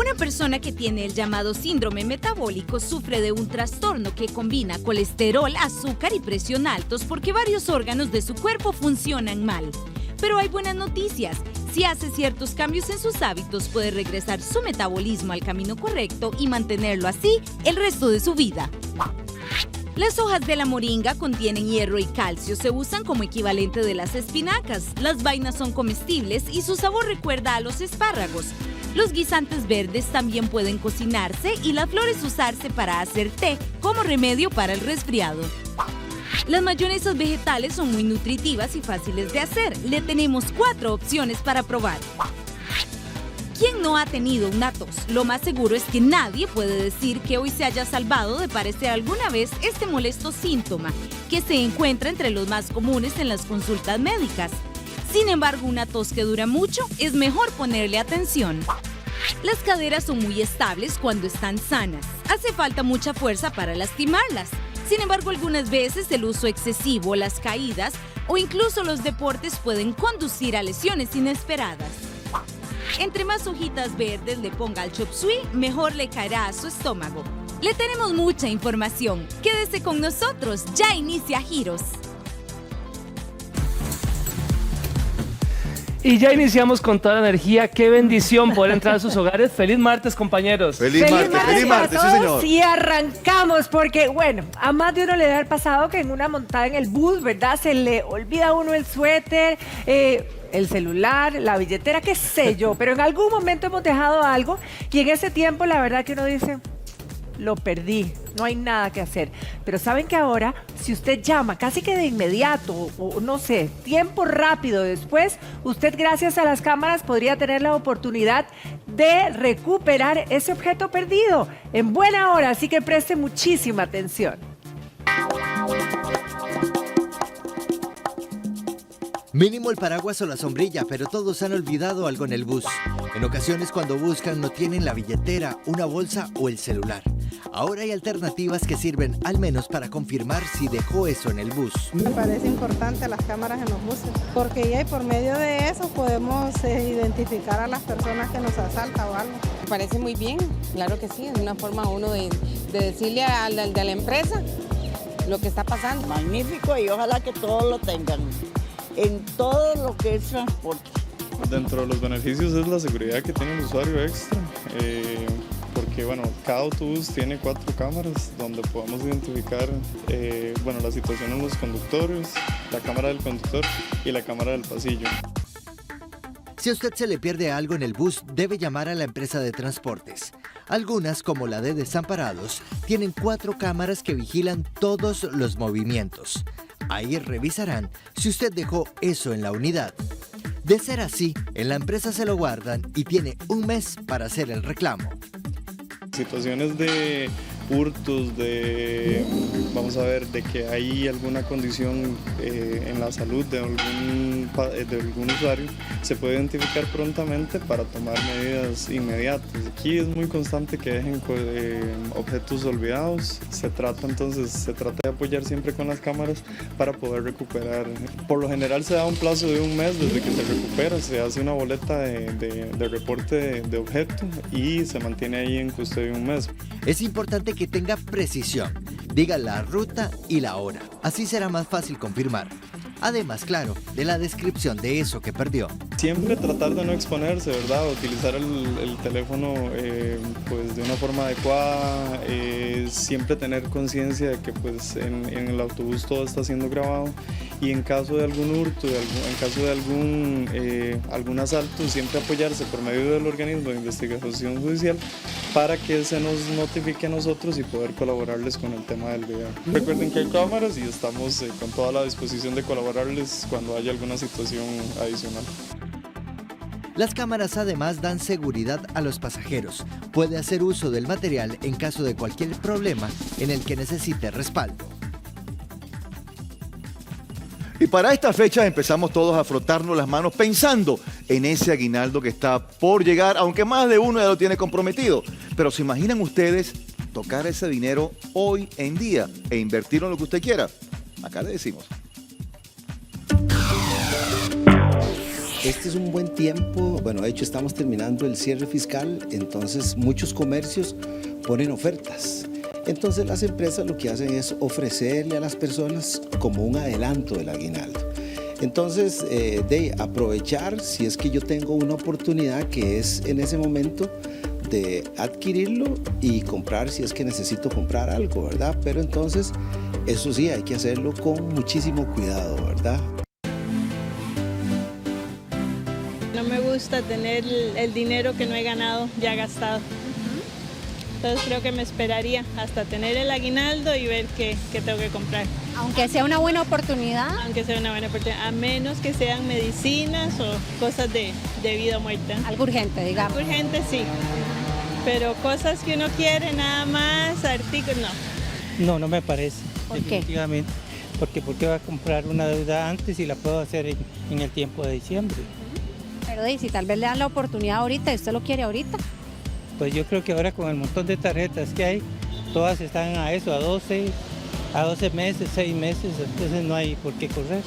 Una persona que tiene el llamado síndrome metabólico sufre de un trastorno que combina colesterol, azúcar y presión altos porque varios órganos de su cuerpo funcionan mal. Pero hay buenas noticias. Si hace ciertos cambios en sus hábitos, puede regresar su metabolismo al camino correcto y mantenerlo así el resto de su vida. Las hojas de la moringa contienen hierro y calcio, se usan como equivalente de las espinacas. Las vainas son comestibles y su sabor recuerda a los espárragos. Los guisantes verdes también pueden cocinarse y las flores usarse para hacer té como remedio para el resfriado. Las mayonesas vegetales son muy nutritivas y fáciles de hacer. Le tenemos 4 opciones para probar. ¿Quién no ha tenido una tos? Lo más seguro es que nadie puede decir que hoy se haya salvado de padecer alguna vez este molesto síntoma, que se encuentra entre los más comunes en las consultas médicas. Sin embargo, una tos que dura mucho es mejor ponerle atención. Las caderas son muy estables cuando están sanas. Hace falta mucha fuerza para lastimarlas. Sin embargo, algunas veces el uso excesivo, las caídas o incluso los deportes pueden conducir a lesiones inesperadas. Entre más hojitas verdes le ponga al chop suey, mejor le caerá a su estómago. Le tenemos mucha información. Quédese con nosotros, ya inicia Giros. Y ya iniciamos con toda la energía. Qué bendición poder entrar a sus hogares. Feliz martes, compañeros. Feliz martes, sí, señor. Y arrancamos porque, bueno, a más de uno le debe haber pasado que en una montada en el bus, ¿verdad? Se le olvida a uno el suéter, el celular, la billetera, qué sé yo. Pero en algún momento hemos dejado algo y en ese tiempo la verdad que uno dice, lo perdí, no hay nada que hacer. Pero saben que ahora, si usted llama casi que de inmediato, o no sé, tiempo rápido después, usted gracias a las cámaras podría tener la oportunidad de recuperar ese objeto perdido en buena hora, así que preste muchísima atención. Mínimo el paraguas o la sombrilla, pero todos han olvidado algo en el bus. En ocasiones cuando buscan no tienen la billetera, una bolsa o el celular. Ahora hay alternativas que sirven al menos para confirmar si dejó eso en el bus. Me parece importante las cámaras en los buses, porque ya por medio de eso podemos identificar a las personas que nos asaltan o algo. Me parece muy bien, claro que sí, es una forma uno de decirle a la empresa lo que está pasando. Magnífico y ojalá que todos lo tengan en todo lo que es transporte. Dentro de los beneficios es la seguridad que tiene el usuario extra, porque bueno, cada autobús tiene 4 cámaras donde podemos identificar la situación en los conductores, la cámara del conductor y la cámara del pasillo. Si a usted se le pierde algo en el bus, debe llamar a la empresa de transportes. Algunas, como la de Desamparados, tienen 4 cámaras que vigilan todos los movimientos. Ahí revisarán si usted dejó eso en la unidad. De ser así, en la empresa se lo guardan y tiene un mes para hacer el reclamo. Situaciones de hurtos, de que hay alguna condición en la salud de algún usuario, se puede identificar prontamente para tomar medidas inmediatas. Aquí es muy constante que dejen objetos olvidados. Se trata de apoyar siempre con las cámaras para poder recuperar. Por lo general se da un plazo de un mes desde que se recupera, se hace una boleta de reporte de objeto y se mantiene ahí en custodia un mes. Es importante que tenga precisión, diga la ruta y la hora, así será más fácil confirmar. Además, claro, de la descripción de eso que perdió. Siempre tratar de no exponerse, ¿verdad? Utilizar el teléfono de una forma adecuada, siempre tener conciencia de que en el autobús todo está siendo grabado y en caso de algún hurto, en caso de algún asalto, siempre apoyarse por medio del organismo de investigación judicial para que se nos notifique a nosotros y poder colaborarles con el tema del video. Recuerden que hay cámaras y estamos con toda la disposición de colaborarles cuando haya alguna situación adicional. Las cámaras además dan seguridad a los pasajeros. Puede hacer uso del material en caso de cualquier problema en el que necesite respaldo. Y para esta fecha empezamos todos a frotarnos las manos pensando en ese aguinaldo que está por llegar, aunque más de uno ya lo tiene comprometido. Pero ¿se imaginan ustedes tocar ese dinero hoy en día e invertirlo en lo que usted quiera? Acá le decimos. Este es un buen tiempo, bueno, de hecho estamos terminando el cierre fiscal, entonces muchos comercios ponen ofertas. Entonces las empresas lo que hacen es ofrecerle a las personas como un adelanto del aguinaldo. Entonces, de aprovechar, si es que yo tengo una oportunidad que es en ese momento de adquirirlo y comprar si es que necesito comprar algo, ¿verdad? Pero entonces, eso sí, hay que hacerlo con muchísimo cuidado, ¿verdad? No me gusta tener el dinero que no he ganado ya gastado. Entonces creo que me esperaría hasta tener el aguinaldo y ver qué tengo que comprar. Aunque sea una buena oportunidad. Aunque sea una buena oportunidad, a menos que sean medicinas o cosas de vida o muerte. Algo urgente, digamos. Algo urgente, sí. Pero cosas que uno quiere, nada más, artículos, no. No me parece. ¿Por qué? Definitivamente. Porque ¿por qué va a comprar una deuda antes y la puedo hacer en el tiempo de diciembre? Pero si tal vez le dan la oportunidad ahorita y usted lo quiere ahorita. Pues yo creo que ahora con el montón de tarjetas que hay, todas están a eso, a 12 meses, 6 meses, entonces no hay por qué correr.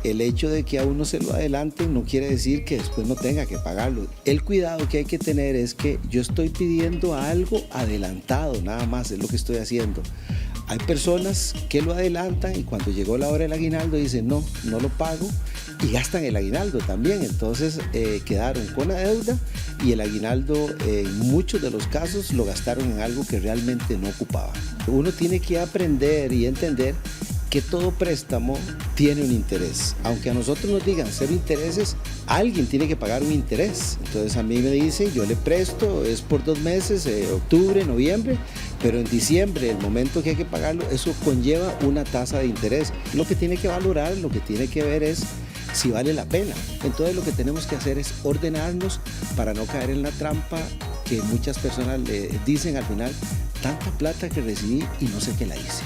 El hecho de que a uno se lo adelanten no quiere decir que después no tenga que pagarlo. El cuidado que hay que tener es que yo estoy pidiendo algo adelantado, nada más es lo que estoy haciendo. Hay personas que lo adelantan y cuando llegó la hora del aguinaldo dicen no lo pago y gastan el aguinaldo también. Entonces quedaron con la deuda y el aguinaldo en muchos de los casos lo gastaron en algo que realmente no ocupaban. Uno tiene que aprender y entender que todo préstamo tiene un interés. Aunque a nosotros nos digan cero intereses, alguien tiene que pagar un interés. Entonces a mí me dicen, yo le presto, es por 2 meses, octubre, noviembre, pero en diciembre, el momento que hay que pagarlo, eso conlleva una tasa de interés. Lo que tiene que valorar, lo que tiene que ver es si vale la pena. Entonces lo que tenemos que hacer es ordenarnos para no caer en la trampa que muchas personas le dicen al final, tanta plata que recibí y no sé qué la hice.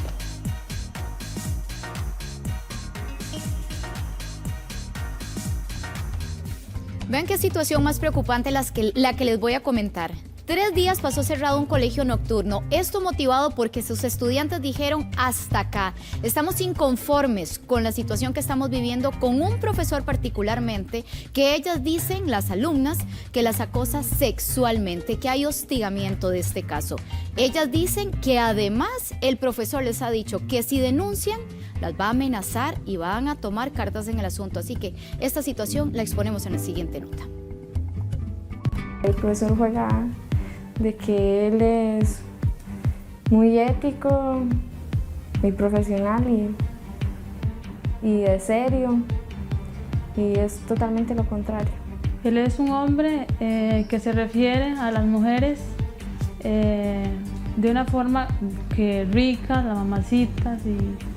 Vean qué situación más preocupante la que les voy a comentar. 3 días pasó cerrado un colegio nocturno, esto motivado porque sus estudiantes dijeron hasta acá. Estamos inconformes con la situación que estamos viviendo con un profesor particularmente, que ellas dicen, las alumnas, que las acosa sexualmente, que hay hostigamiento de este caso. Ellas dicen que además el profesor les ha dicho que si denuncian, las va a amenazar y van a tomar cartas en el asunto. Así que esta situación la exponemos en la siguiente nota. El profesor juega de que él es muy ético, muy profesional y de serio, y es totalmente lo contrario. Él es un hombre que se refiere a las mujeres de una forma que rica, las mamacitas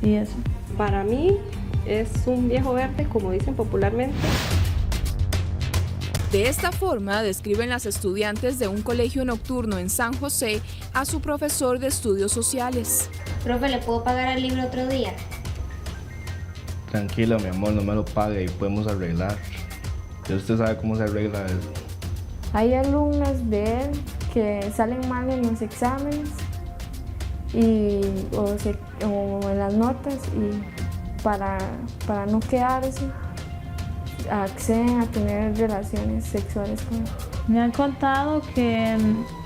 y eso. Para mí es un viejo verde, como dicen popularmente. De esta forma describen las estudiantes de un colegio nocturno en San José a su profesor de estudios sociales. Profe, ¿le puedo pagar el libro otro día? Tranquila, mi amor, no me lo pague y podemos arreglar. Ya usted sabe cómo se arregla eso. Hay alumnas de él que salen mal en los exámenes o en las notas, y para no quedarse acceden a tener relaciones sexuales con él. Me han contado que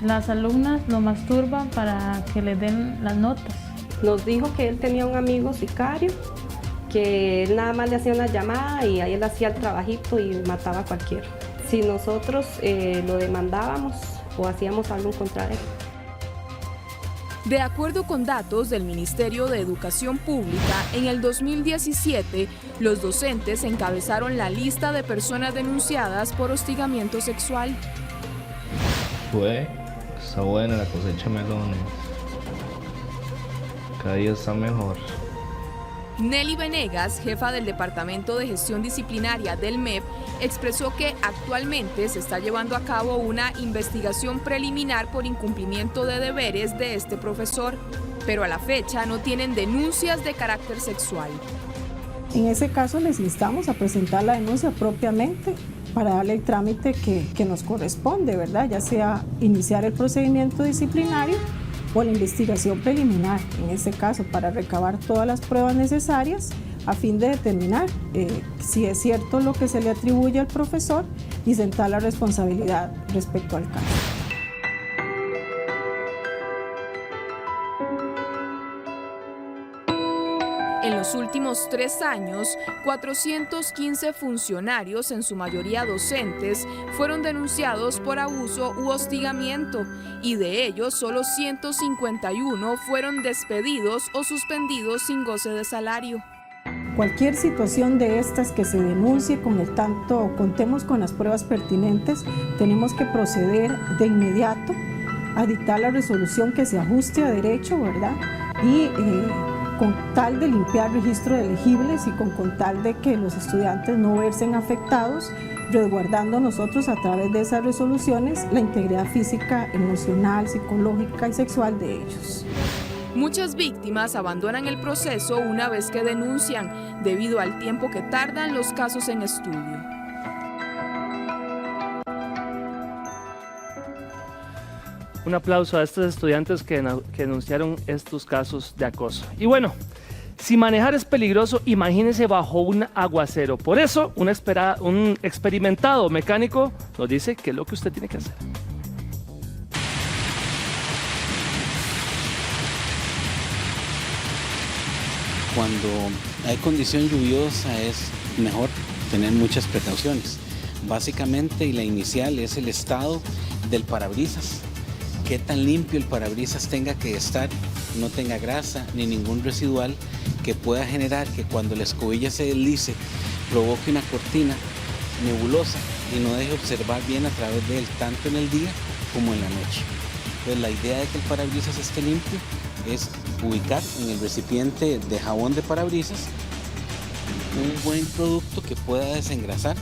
las alumnas lo masturban para que le den las notas. Nos dijo que él tenía un amigo sicario, que él nada más le hacía una llamada y ahí él hacía el trabajito y mataba a cualquiera. Si nosotros lo demandábamos o hacíamos algo contra él. De acuerdo con datos del Ministerio de Educación Pública, en el 2017, los docentes encabezaron la lista de personas denunciadas por hostigamiento sexual. Está buena la cosecha de melones. Cada día está mejor. Nelly Venegas, jefa del Departamento de Gestión Disciplinaria del MEP, expresó que actualmente se está llevando a cabo una investigación preliminar por incumplimiento de deberes de este profesor, pero a la fecha no tienen denuncias de carácter sexual. En ese caso les instamos a presentar la denuncia propiamente para darle el trámite que nos corresponde, ¿verdad? Ya sea iniciar el procedimiento disciplinario o la investigación preliminar, en este caso para recabar todas las pruebas necesarias a fin de determinar si es cierto lo que se le atribuye al profesor y sentar la responsabilidad respecto al caso. En los últimos 3 años, 415 funcionarios, en su mayoría docentes, fueron denunciados por abuso u hostigamiento, y de ellos solo 151 fueron despedidos o suspendidos sin goce de salario. Cualquier situación de estas que se denuncie, con el tanto contemos con las pruebas pertinentes, tenemos que proceder de inmediato a dictar la resolución que se ajuste a derecho, ¿verdad? Y con tal de limpiar registro de elegibles y con tal de que los estudiantes no versen afectados, resguardando nosotros a través de esas resoluciones la integridad física, emocional, psicológica y sexual de ellos. Muchas víctimas abandonan el proceso una vez que denuncian, debido al tiempo que tardan los casos en estudio. Un aplauso a estos estudiantes que denunciaron estos casos de acoso. Y bueno, si manejar es peligroso, imagínense bajo un aguacero. Por eso, un experimentado mecánico nos dice qué es lo que usted tiene que hacer. Cuando hay condición lluviosa es mejor tener muchas precauciones. Básicamente, y la inicial, es el estado del parabrisas. Qué tan limpio el parabrisas tenga que estar, no tenga grasa ni ningún residual que pueda generar que cuando la escobilla se deslice provoque una cortina nebulosa y no deje observar bien a través de él, tanto en el día como en la noche. Entonces, la idea de que el parabrisas esté limpio es ubicar en el recipiente de jabón de parabrisas un buen producto que pueda desengrasar,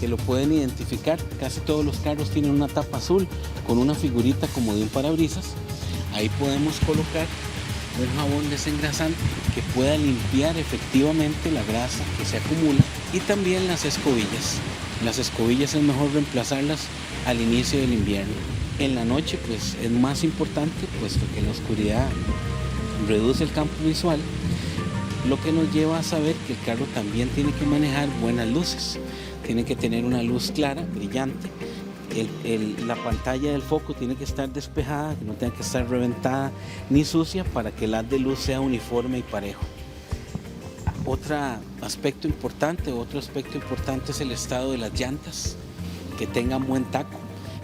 que lo pueden identificar. Casi todos los carros tienen una tapa azul con una figurita como de un parabrisas. Ahí podemos colocar un jabón desengrasante que pueda limpiar efectivamente la grasa que se acumula, y también las escobillas. Las escobillas es mejor reemplazarlas al inicio del invierno. En la noche pues es más importante, puesto que la oscuridad reduce el campo visual, lo que nos lleva a saber que el carro también tiene que manejar buenas luces. Tiene que tener una luz clara, brillante. La pantalla del foco tiene que estar despejada, que no tenga que estar reventada ni sucia, para que el haz de luz sea uniforme y parejo. Otro aspecto importante es el estado de las llantas, que tengan buen taco.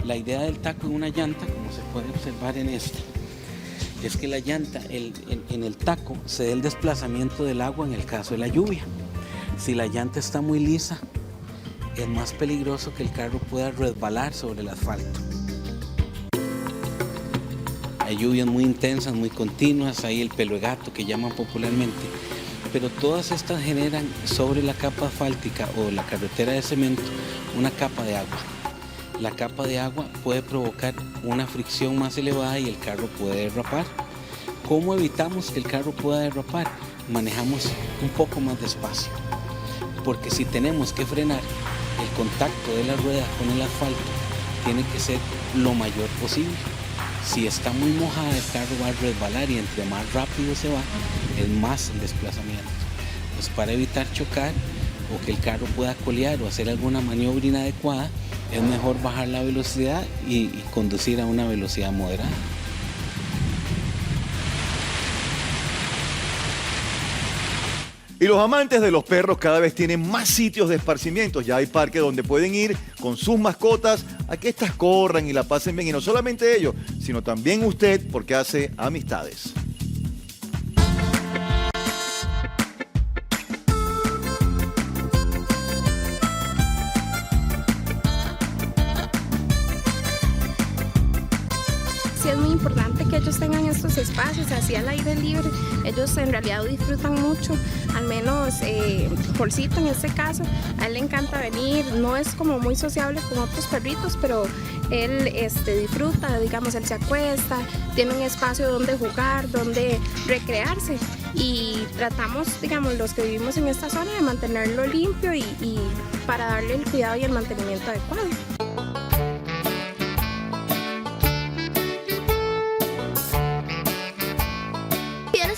La idea del taco en una llanta, como se puede observar en esta, es que la llanta, en el taco, se dé el desplazamiento del agua en el caso de la lluvia. Si la llanta está muy lisa, es más peligroso que el carro pueda resbalar sobre el asfalto. Hay lluvias muy intensas, muy continuas, hay el pelo de gato que llaman popularmente, pero todas estas generan sobre la capa asfáltica o la carretera de cemento una capa de agua. La capa de agua puede provocar una fricción más elevada y el carro puede derrapar. ¿Cómo evitamos que el carro pueda derrapar? Manejamos un poco más despacio, porque si tenemos que frenar, el contacto de la rueda con el asfalto tiene que ser lo mayor posible. Si está muy mojada, el carro va a resbalar, y entre más rápido se va, es más el desplazamiento. Pues para evitar chocar o que el carro pueda colear o hacer alguna maniobra inadecuada, es mejor bajar la velocidad y conducir a una velocidad moderada. Y los amantes de los perros cada vez tienen más sitios de esparcimiento. Ya hay parques donde pueden ir con sus mascotas a que éstas corran y la pasen bien. Y no solamente ellos, sino también usted, porque hace amistades. Sí, es muy importante que ellos tengan estos espacios así al aire libre. Ellos en realidad disfrutan mucho, al menos Polcito en este caso, a él le encanta venir. No es como muy sociable con otros perritos, pero él disfruta, digamos, él se acuesta, tiene un espacio donde jugar, donde recrearse, y tratamos, digamos, los que vivimos en esta zona, de mantenerlo limpio y para darle el cuidado y el mantenimiento adecuado.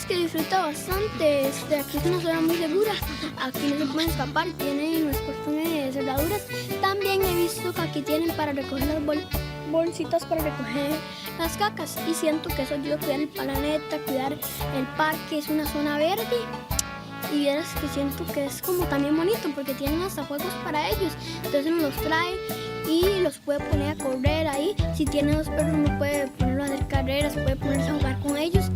vieras que disfruta bastante. Aquí es una zona muy segura. Aquí no se pueden escapar. Tienen los portones de cerraduras. También he visto que aquí tienen para recoger las bolsitas para recoger las cacas. Y siento que eso ayuda a cuidar el planeta, cuidar el parque. Es una zona verde. Y vieras que siento que es como también bonito porque tienen hasta juegos para ellos. Entonces uno los trae y los puede poner a correr ahí. Si tiene 2 perros uno puede ponerlo a hacer carreras, puede ponerse a jugar con ellos.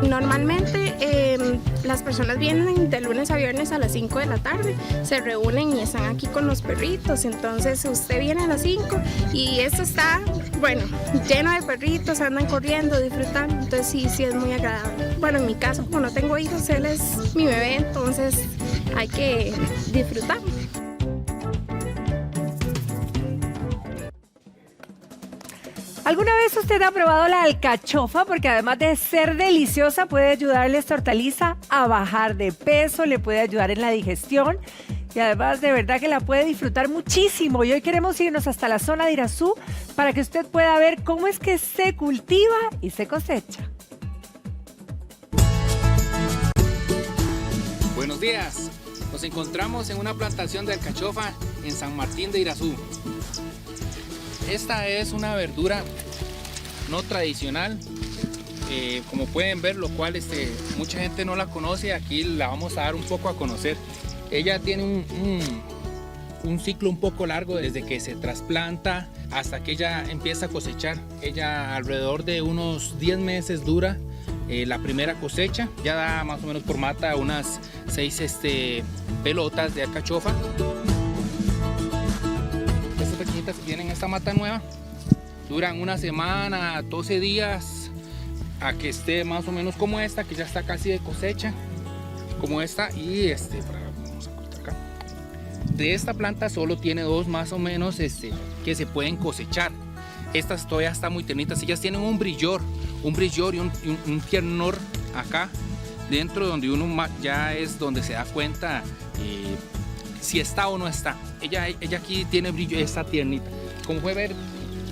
Normalmente las personas vienen de lunes a viernes a las 5 de la tarde, se reúnen y están aquí con los perritos. Entonces usted viene a las 5 y esto está, bueno, lleno de perritos, andan corriendo, disfrutando. Entonces sí es muy agradable. Bueno, en mi caso, como no tengo hijos, él es mi bebé, entonces hay que disfrutar. ¿Alguna vez usted ha probado la alcachofa? Porque además de ser deliciosa, puede ayudarle esta hortaliza a bajar de peso, le puede ayudar en la digestión y además de verdad que la puede disfrutar muchísimo. Y hoy queremos irnos hasta la zona de Irazú para que usted pueda ver cómo es que se cultiva y se cosecha. Buenos días, nos encontramos en una plantación de alcachofa en San Martín de Irazú. Esta es una verdura no tradicional, como pueden ver, lo cual mucha gente no la conoce. Aquí la vamos a dar un poco a conocer. Ella tiene un ciclo un poco largo desde que se trasplanta hasta que ella empieza a cosechar. Ella alrededor de unos 10 meses dura la primera cosecha. Ya da más o menos por mata unas 6 pelotas de alcachofa. Tienen esta mata nueva, duran una semana, 12 días a que esté más o menos como esta, que ya está casi de cosecha, como esta. Y vamos a cortar acá. De esta planta solo tiene 2 más o menos que se pueden cosechar. Estas todavía están muy ternitas, ellas tienen un brillor y un tiernor acá dentro, donde uno ya es donde se da cuenta si está o no está. Ella aquí tiene brillo, está tiernita. Como puede ver,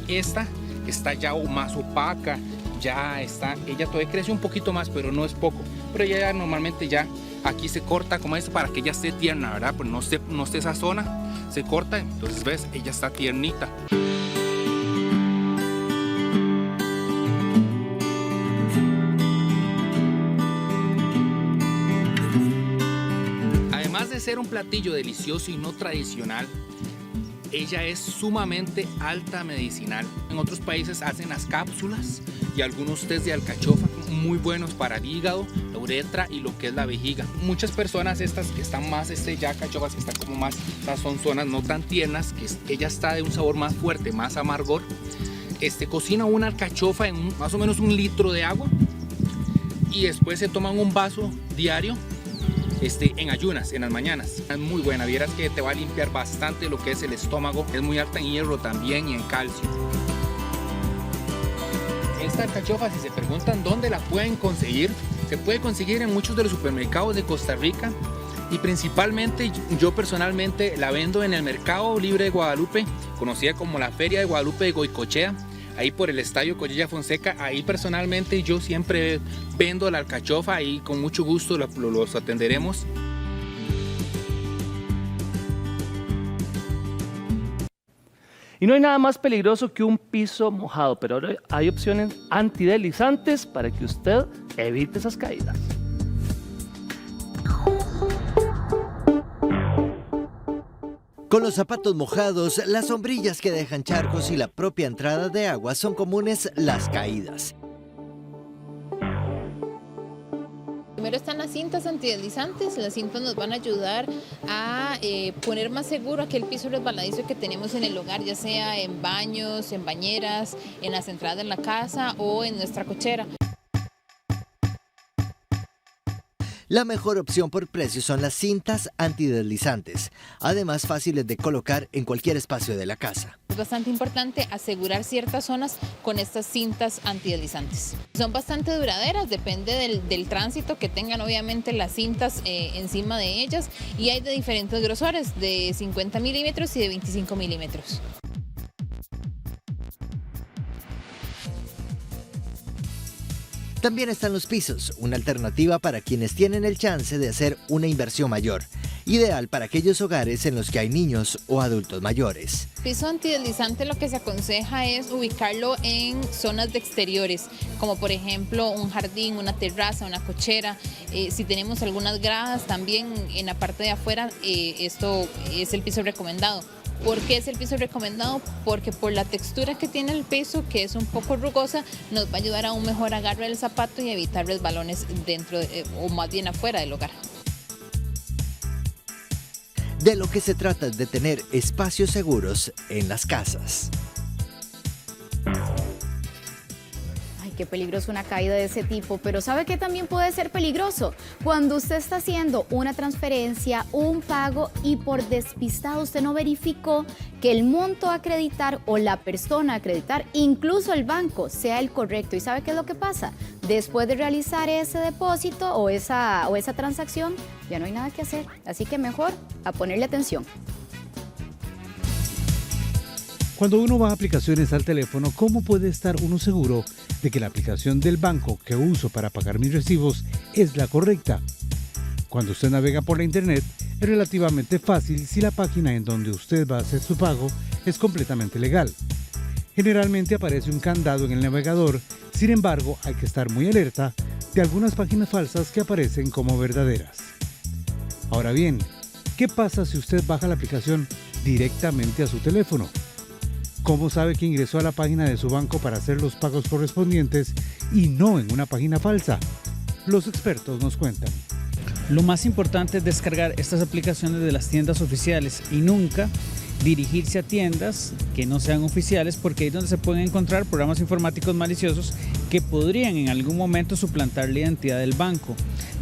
esta está ya más opaca, ya está, ella todavía crece un poquito más, pero no es poco. Pero ella normalmente ya aquí se corta como esto para que ella esté tierna, ¿verdad? Pues no esté esa zona, se corta, entonces ves, ella está tiernita. Además de ser un platillo delicioso y no tradicional, ella es sumamente alta medicinal. En otros países hacen las cápsulas y algunos tés de alcachofa muy buenos para el hígado, la uretra y lo que es la vejiga. Muchas personas estas que están más ya alcachofas que están como más, estas son zonas no tan tiernas, que ella está de un sabor más fuerte, más amargor. Cocina una alcachofa en más o menos 1 litro de agua y después se toman un vaso diario en ayunas, en las mañanas. Es muy buena, vieras que te va a limpiar bastante lo que es el estómago. Es muy alta en hierro también y en calcio. Esta alcachofa, si se preguntan dónde la pueden conseguir, se puede conseguir en muchos de los supermercados de Costa Rica y principalmente yo personalmente la vendo en el Mercado Libre de Guadalupe, conocida como la Feria de Guadalupe de Goicochea, ahí por el Estadio Collella Fonseca. Ahí personalmente yo siempre vendo la alcachofa y con mucho gusto los atenderemos. Y no hay nada más peligroso que un piso mojado, pero ahora hay opciones antideslizantes para que usted evite esas caídas. Con los zapatos mojados, las sombrillas que dejan charcos y la propia entrada de agua son comunes las caídas. Primero están las cintas antideslizantes. Las cintas nos van a ayudar a poner más seguro aquel piso resbaladizo que tenemos en el hogar, ya sea en baños, en bañeras, en las entradas de la casa o en nuestra cochera. La mejor opción por precio son las cintas antideslizantes, además fáciles de colocar en cualquier espacio de la casa. Es bastante importante asegurar ciertas zonas con estas cintas antideslizantes. Son bastante duraderas, depende del tránsito que tengan obviamente las cintas encima de ellas, y hay de diferentes grosores, de 50 milímetros y de 25 milímetros. También están los pisos, una alternativa para quienes tienen el chance de hacer una inversión mayor, ideal para aquellos hogares en los que hay niños o adultos mayores. Piso antideslizante lo que se aconseja es ubicarlo en zonas de exteriores, como por ejemplo un jardín, una terraza, una cochera. Si tenemos algunas gradas también en la parte de afuera, esto es el piso recomendado. ¿Por qué es el piso recomendado? Porque por la textura que tiene el piso, que es un poco rugosa, nos va a ayudar a un mejor agarre del zapato y evitar resbalones dentro o más bien afuera del hogar. De lo que se trata es de tener espacios seguros en las casas. Qué peligroso una caída de ese tipo, pero ¿sabe qué también puede ser peligroso? Cuando usted está haciendo una transferencia, un pago y por despistado usted no verificó que el monto a acreditar o la persona a acreditar, incluso el banco, sea el correcto. ¿Y sabe qué es lo que pasa? Después de realizar ese depósito o esa transacción, ya no hay nada que hacer. Así que mejor a ponerle atención. Cuando uno baja aplicaciones al teléfono, ¿cómo puede estar uno seguro de que la aplicación del banco que uso para pagar mis recibos es la correcta? Cuando usted navega por la internet, es relativamente fácil si la página en donde usted va a hacer su pago es completamente legal. Generalmente aparece un candado en el navegador, sin embargo, hay que estar muy alerta de algunas páginas falsas que aparecen como verdaderas. Ahora bien, ¿qué pasa si usted baja la aplicación directamente a su teléfono? ¿Cómo sabe que ingresó a la página de su banco para hacer los pagos correspondientes y no en una página falsa? Los expertos nos cuentan. Lo más importante es descargar estas aplicaciones de las tiendas oficiales y nunca dirigirse a tiendas que no sean oficiales, porque ahí es donde se pueden encontrar programas informáticos maliciosos que podrían en algún momento suplantar la identidad del banco.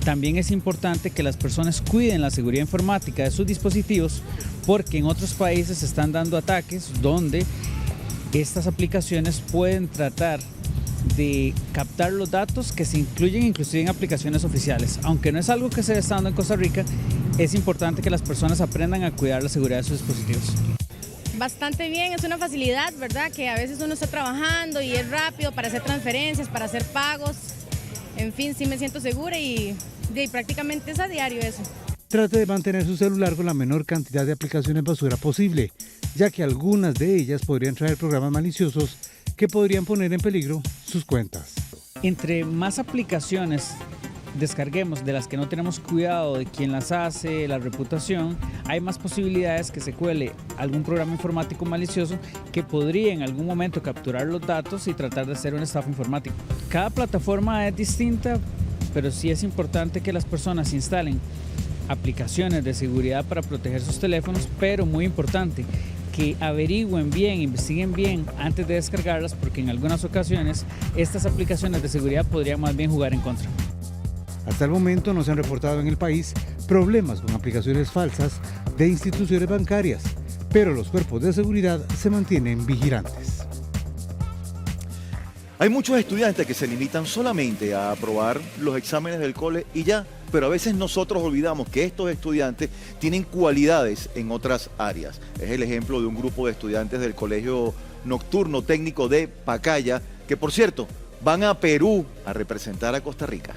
También es importante que las personas cuiden la seguridad informática de sus dispositivos, porque en otros países se están dando ataques donde estas aplicaciones pueden tratar de captar los datos que se incluyen inclusive en aplicaciones oficiales. Aunque no es algo que se está dando en Costa Rica, es importante que las personas aprendan a cuidar la seguridad de sus dispositivos. Bastante bien, es una facilidad, ¿verdad? Que a veces uno está trabajando y es rápido para hacer transferencias, para hacer pagos. En fin, sí me siento segura y prácticamente es a diario eso. Trate de mantener su celular con la menor cantidad de aplicaciones basura posible, ya que algunas de ellas podrían traer programas maliciosos que podrían poner en peligro sus cuentas. Entre más aplicaciones descarguemos de las que no tenemos cuidado de quién las hace, la reputación, hay más posibilidades que se cuele algún programa informático malicioso que podría en algún momento capturar los datos y tratar de hacer una estafa informática. Cada plataforma es distinta, pero sí es importante que las personas instalen aplicaciones de seguridad para proteger sus teléfonos, pero muy importante, que averigüen bien, investiguen bien antes de descargarlas, porque en algunas ocasiones estas aplicaciones de seguridad podrían más bien jugar en contra. Hasta el momento no se han reportado en el país problemas con aplicaciones falsas de instituciones bancarias, pero los cuerpos de seguridad se mantienen vigilantes. Hay muchos estudiantes que se limitan solamente a aprobar los exámenes del cole y ya, pero a veces nosotros olvidamos que estos estudiantes tienen cualidades en otras áreas. Es el ejemplo de un grupo de estudiantes del Colegio Nocturno Técnico de Pacaya, que por cierto, van a Perú a representar a Costa Rica.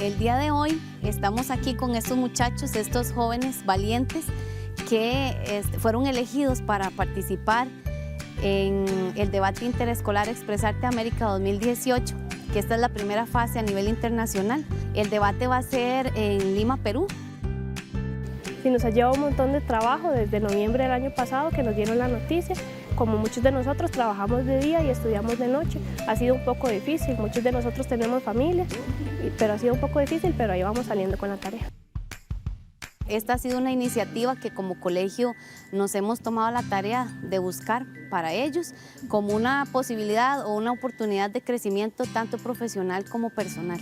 El día de hoy estamos aquí con estos muchachos, estos jóvenes valientes que fueron elegidos para participar en el debate interescolar Expresarte América 2018, que esta es la primera fase a nivel internacional. El debate va a ser en Lima, Perú. Sí, nos ha llevado un montón de trabajo desde noviembre del año pasado que nos dieron la noticia. Como muchos de nosotros trabajamos de día y estudiamos de noche, ha sido un poco difícil. Muchos de nosotros tenemos familia, pero ha sido un poco difícil, pero ahí vamos saliendo con la tarea. Esta ha sido una iniciativa que como colegio nos hemos tomado la tarea de buscar para ellos como una posibilidad o una oportunidad de crecimiento tanto profesional como personal.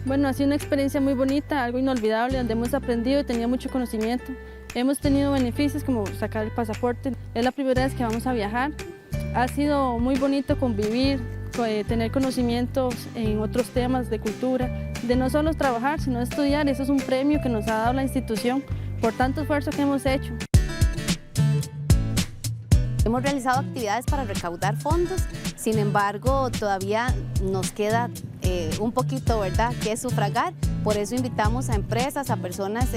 Bueno, ha sido una experiencia muy bonita, algo inolvidable, donde hemos aprendido y tenido mucho conocimiento. Hemos tenido beneficios como sacar el pasaporte. Es la primera vez que vamos a viajar. Ha sido muy bonito convivir, tener conocimientos en otros temas de cultura, de no solo trabajar, sino estudiar. Eso es un premio que nos ha dado la institución por tanto esfuerzo que hemos hecho. Hemos realizado actividades para recaudar fondos Sin embargo, todavía nos queda un poquito, ¿verdad?, que sufragar. Por eso invitamos a empresas, a personas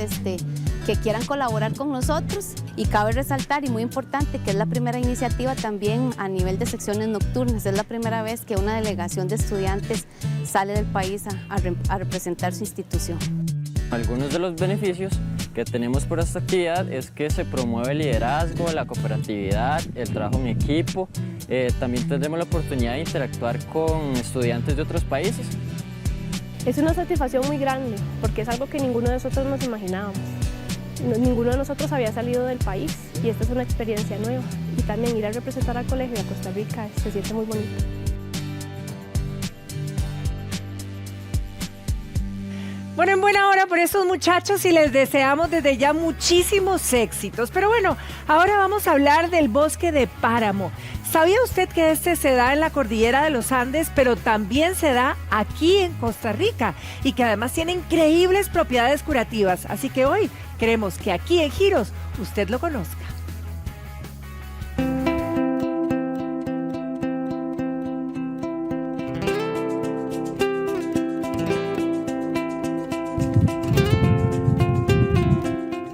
que quieran colaborar con nosotros. Y cabe resaltar, y muy importante, que es la primera iniciativa también a nivel de secciones nocturnas. Es la primera vez que una delegación de estudiantes sale del país a representar su institución. Algunos de los beneficios que tenemos por esta actividad es que se promueve el liderazgo, la cooperatividad, el trabajo en equipo. También tendremos la oportunidad de interactuar con estudiantes de otros países. Es una satisfacción muy grande porque es algo que ninguno de nosotros nos imaginábamos. Ninguno de nosotros había salido del país y esta es una experiencia nueva. Y también ir a representar al colegio de Costa Rica se siente muy bonito. Bueno, en buena hora por estos muchachos y les deseamos desde ya muchísimos éxitos. Pero bueno, ahora vamos a hablar del bosque de páramo. ¿Sabía usted que este se da en la cordillera de los Andes, pero también se da aquí en Costa Rica y que además tiene increíbles propiedades curativas? Así que hoy queremos que aquí en Giros usted lo conozca.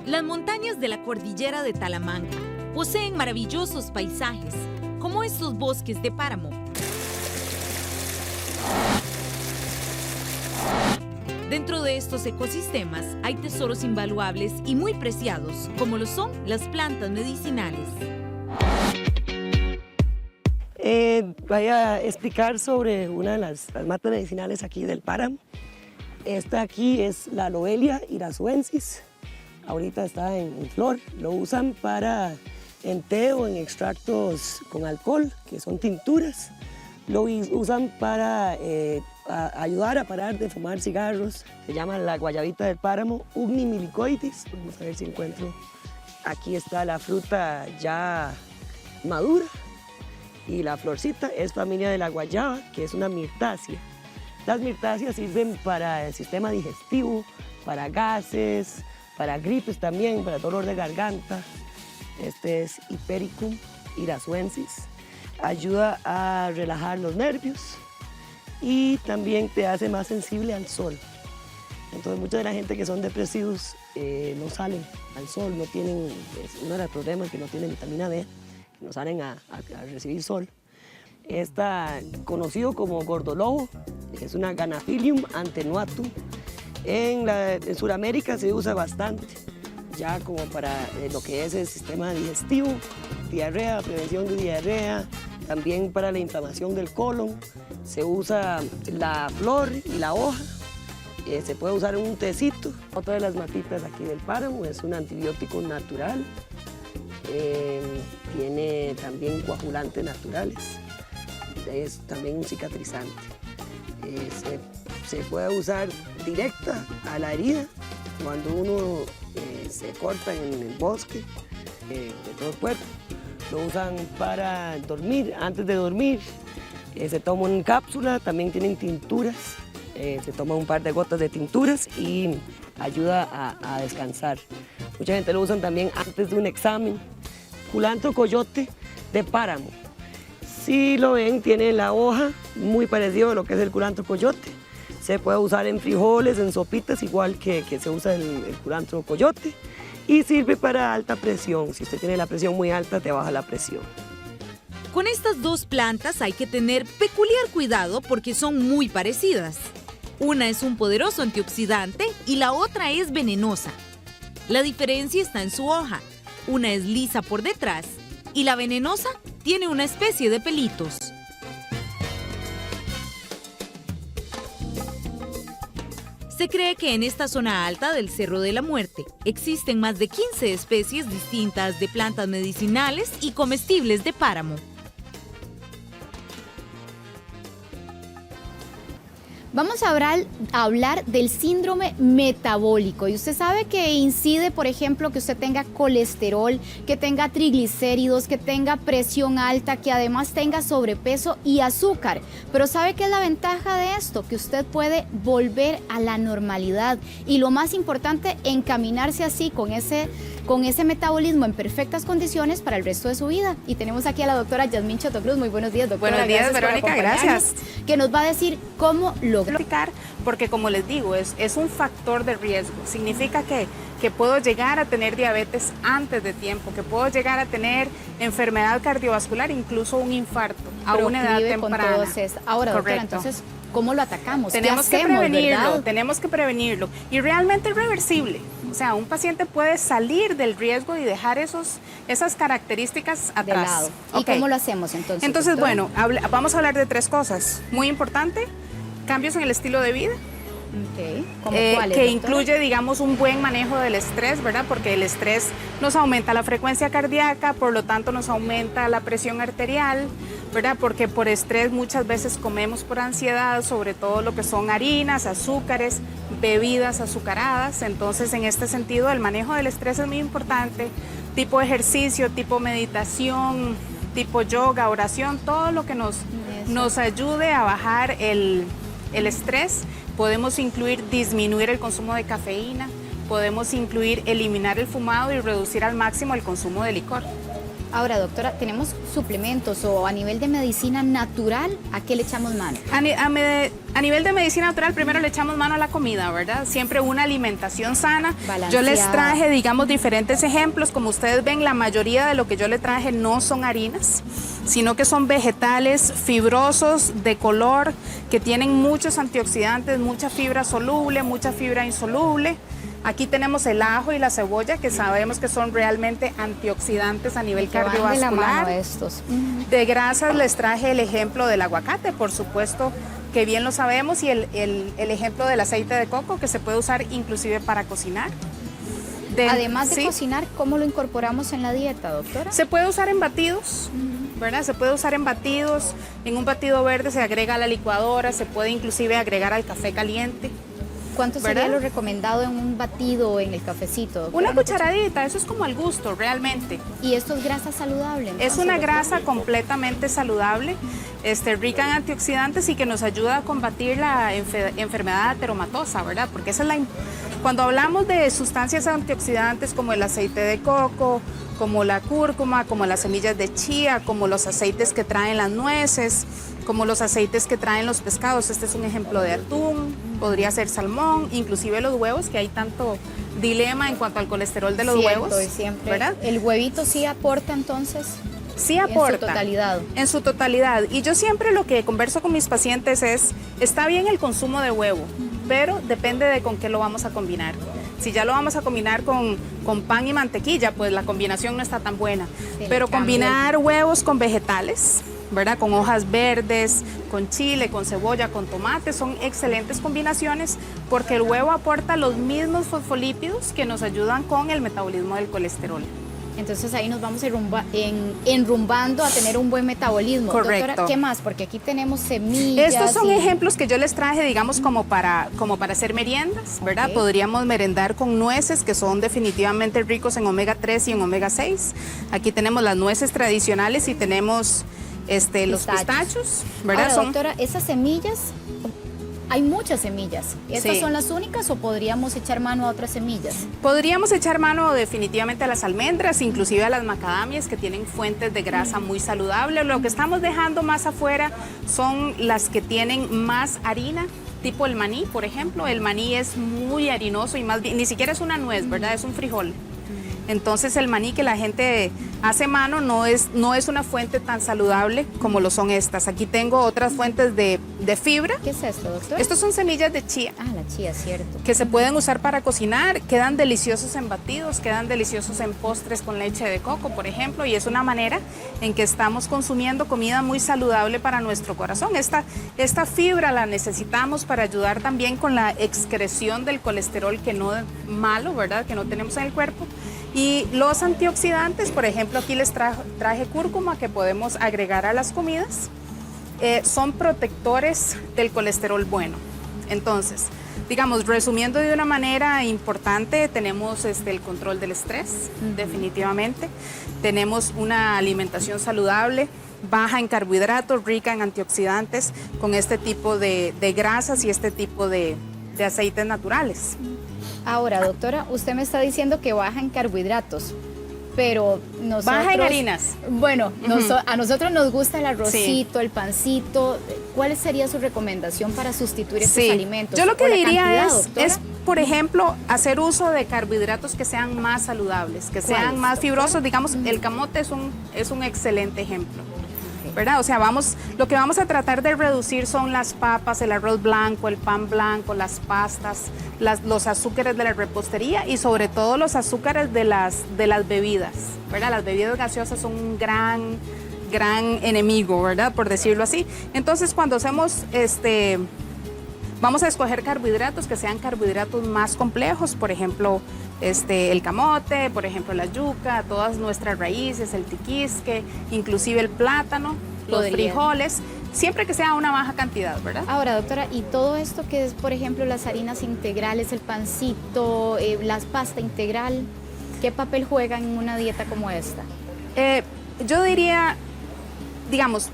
Las montañas de la cordillera de Talamanca poseen maravillosos paisajes, como estos bosques de páramo. Dentro de estos ecosistemas hay tesoros invaluables y muy preciados, como lo son las plantas medicinales. Voy a explicar sobre una de las matas medicinales aquí del páramo. Esta aquí es la Lobelia irazuensis. Ahorita está en flor. Lo usan para en té o en extractos con alcohol, que son tinturas. Lo usan para ayudar a parar de fumar cigarros. Se llama la guayabita del páramo, Ugni milicoides. Vamos a ver si encuentro. Aquí está la fruta ya madura y la florcita es familia de la guayaba, que es una mirtácea. Las mirtáceas sirven para el sistema digestivo, para gases, para gripes también, para dolor de garganta. Este es Hipericum irazuensis. Ayuda a relajar los nervios y también te hace más sensible al sol. Entonces mucha de la gente que son depresivos no salen al sol, no tienen, es uno de los problemas que no tienen vitamina D, que no salen a recibir sol. Está conocido como gordolobo, es una Ganaphilium attenuatum. En Sudamérica se usa bastante, ya como para lo que es el sistema digestivo, diarrea, prevención de diarrea, también para la inflamación del colon. Se usa la flor y la hoja, se puede usar en un tecito. Otra de las matitas aquí del páramo es un antibiótico natural, tiene también coagulantes naturales, es también un cicatrizante. Se puede usar directa a la herida cuando uno se corta en el bosque de todo el cuerpo. Lo usan para dormir, antes de dormir. Se toma en cápsula, también tienen tinturas. Se toma un par de gotas de tinturas y ayuda a descansar. Mucha gente lo usan también antes de un examen. Culantro coyote de páramo. Si lo ven, tiene la hoja muy parecido a lo que es el culantro coyote. Se puede usar en frijoles, en sopitas, igual que se usa el culantro coyote. Y sirve para alta presión. Si usted tiene la presión muy alta, te baja la presión. Con estas dos plantas hay que tener peculiar cuidado porque son muy parecidas. Una es un poderoso antioxidante y la otra es venenosa. La diferencia está en su hoja. Una es lisa por detrás y la venenosa tiene una especie de pelitos. Se cree que en esta zona alta del Cerro de la Muerte existen más de 15 especies distintas de plantas medicinales y comestibles de páramo. Vamos a hablar del síndrome metabólico y usted sabe que incide, por ejemplo, que usted tenga colesterol, que tenga triglicéridos, que tenga presión alta, que además tenga sobrepeso y azúcar. Pero ¿sabe qué es la ventaja de esto? Que usted puede volver a la normalidad y lo más importante, encaminarse así con ese con ese metabolismo en perfectas condiciones para el resto de su vida. Y tenemos aquí a la doctora Yasmín Chotocruz. Muy buenos días, doctora. Buenos días, Gracias por Verónica, acompañarnos, gracias. Que nos va a decir cómo lograr. Porque como les digo, es un factor de riesgo. Significa que puedo llegar a tener diabetes antes de tiempo, que puedo llegar a tener enfermedad cardiovascular, incluso un infarto a una edad temprana. Ahora, doctora, Correcto. entonces, ¿cómo lo atacamos? Tenemos ¿Qué que hacemos, prevenirlo, verdad? tenemos que prevenirlo. Y realmente es reversible. O sea, un paciente puede salir del riesgo y dejar esas características atrás. De lado. ¿Y cómo lo hacemos entonces? Entonces, doctora? bueno, vamos a hablar de 3 cosas. Muy importante, cambios en el estilo de vida. ¿Cómo cuáles, Que doctora? incluye, digamos, un buen manejo del estrés, ¿verdad? Porque el estrés nos aumenta la frecuencia cardíaca, por lo tanto nos aumenta la presión arterial, ¿verdad? Porque por estrés muchas veces comemos por ansiedad, sobre todo lo que son harinas, azúcares, bebidas azucaradas. Entonces, en este sentido, el manejo del estrés es muy importante. Tipo ejercicio, tipo meditación, tipo yoga, oración, todo lo que nos ayude a bajar el estrés. Podemos incluir disminuir el consumo de cafeína, podemos incluir eliminar el fumado y reducir al máximo el consumo de licor. Ahora, doctora, ¿tenemos suplementos o a nivel de medicina natural, a qué le echamos mano? A nivel de medicina natural, primero le echamos mano a la comida, ¿verdad? Siempre una alimentación sana. Balanceada. Yo les traje, digamos, diferentes ejemplos. Como ustedes ven, la mayoría de lo que yo le traje no son harinas, sino que son vegetales fibrosos, de color, que tienen muchos antioxidantes, mucha fibra soluble, mucha fibra insoluble. Aquí tenemos el ajo y la cebolla, que sabemos que son realmente antioxidantes a nivel Que van de la cardiovascular. mano estos. De grasas les traje el ejemplo del aguacate, por supuesto que bien lo sabemos, y el ejemplo del aceite de coco, que se puede usar inclusive para cocinar. Además de sí. cocinar, ¿cómo lo incorporamos en la dieta, doctora? Se puede usar en batidos, ¿verdad? Se puede usar en batidos. En un batido verde se agrega a la licuadora, se puede inclusive agregar al café caliente. ¿Cuánto sería ¿verdad? lo recomendado en un batido o en el cafecito, doctora? Una cucharadita, eso es como al gusto, realmente. ¿Y esto es grasa saludable? Es entonces, una doctora? grasa completamente saludable, rica en antioxidantes y que nos ayuda a combatir la enfermedad ateromatosa, ¿verdad? Porque esa es cuando hablamos de sustancias antioxidantes como el aceite de coco, como la cúrcuma, como las semillas de chía, como los aceites que traen las nueces, como los aceites que traen los pescados. Este es un ejemplo de atún, podría ser salmón, inclusive los huevos, que hay tanto dilema en cuanto al colesterol de los Cierto, huevos. y siempre. ¿Verdad? ¿El huevito sí aporta entonces? Sí aporta. En su totalidad. En su totalidad. Y yo siempre lo que converso con mis pacientes es, está bien el consumo de huevo, pero depende de con qué lo vamos a combinar. Si ya lo vamos a combinar con pan y mantequilla, pues la combinación no está tan buena. Sí, Pero cambia. combinar huevos con vegetales, ¿verdad? Con hojas verdes, con chile, con cebolla, con tomate, son excelentes combinaciones porque el huevo aporta los mismos fosfolípidos que nos ayudan con el metabolismo del colesterol. Entonces ahí nos vamos enrumbando a tener un buen metabolismo. Correcto. Doctora, ¿qué más? Porque aquí tenemos semillas. Estos son y- ejemplos que yo les traje, digamos, como para hacer meriendas, ¿verdad? Ok. Podríamos merendar con nueces, que son definitivamente ricos en omega 3 y en omega 6. Aquí tenemos las nueces tradicionales y tenemos los pistachos, ¿verdad? Ahora, Son- doctora, esas semillas, hay muchas semillas. ¿Estas Sí. son las únicas o podríamos echar mano a otras semillas? Podríamos echar mano definitivamente a las almendras, inclusive a las macadamias, que tienen fuentes de grasa muy saludable. Lo que estamos dejando más afuera son las que tienen más harina, tipo el maní, por ejemplo. El maní es muy harinoso y más bien, ni siquiera es una nuez, ¿verdad? Es un frijol. Entonces el maní que la gente hace mano no es una fuente tan saludable como lo son estas. Aquí tengo otras fuentes de fibra. ¿Qué es esto, doctora? Estos son semillas de chía. Ah, la chía, cierto. Que se pueden usar para cocinar, quedan deliciosos en batidos, quedan deliciosos en postres con leche de coco, por ejemplo, y es una manera en que estamos consumiendo comida muy saludable para nuestro corazón. Esta fibra la necesitamos para ayudar también con la excreción del colesterol que no malo, ¿verdad? Que no tenemos en el cuerpo. Y los antioxidantes, por ejemplo, aquí les traje cúrcuma que podemos agregar a las comidas. Son protectores del colesterol bueno. Entonces, digamos, resumiendo de una manera importante, tenemos el control del estrés, definitivamente. Tenemos una alimentación saludable, baja en carbohidratos, rica en antioxidantes, con este tipo de grasas y este tipo de de aceites naturales. Ahora, doctora, usted me está diciendo que baja en carbohidratos, pero nosotros... Baja en harinas. Bueno, a nosotros nos gusta el arrocito, el pancito. ¿Cuál sería su recomendación para sustituir estos alimentos? Yo lo que ¿O la diría cantidad, es, por ejemplo, hacer uso de carbohidratos que sean más saludables, que sean más fibrosos. Digamos, el camote es un excelente ejemplo, ¿verdad? O sea, lo que vamos a tratar de reducir son las papas, el arroz blanco, el pan blanco, las pastas, los azúcares de la repostería y sobre todo los azúcares de las bebidas, ¿verdad? Las bebidas gaseosas son un gran enemigo, ¿verdad? Por decirlo así. Entonces, cuando hacemos vamos a escoger carbohidratos que sean carbohidratos más complejos, por ejemplo, el camote, por ejemplo, la yuca, todas nuestras raíces, el tiquisque, inclusive el plátano, los frijoles, siempre que sea una baja cantidad, ¿verdad? Ahora, doctora, ¿y todo esto que es, por ejemplo, las harinas integrales, el pancito, las pasta integral, qué papel juegan en una dieta como esta? Yo diría, digamos,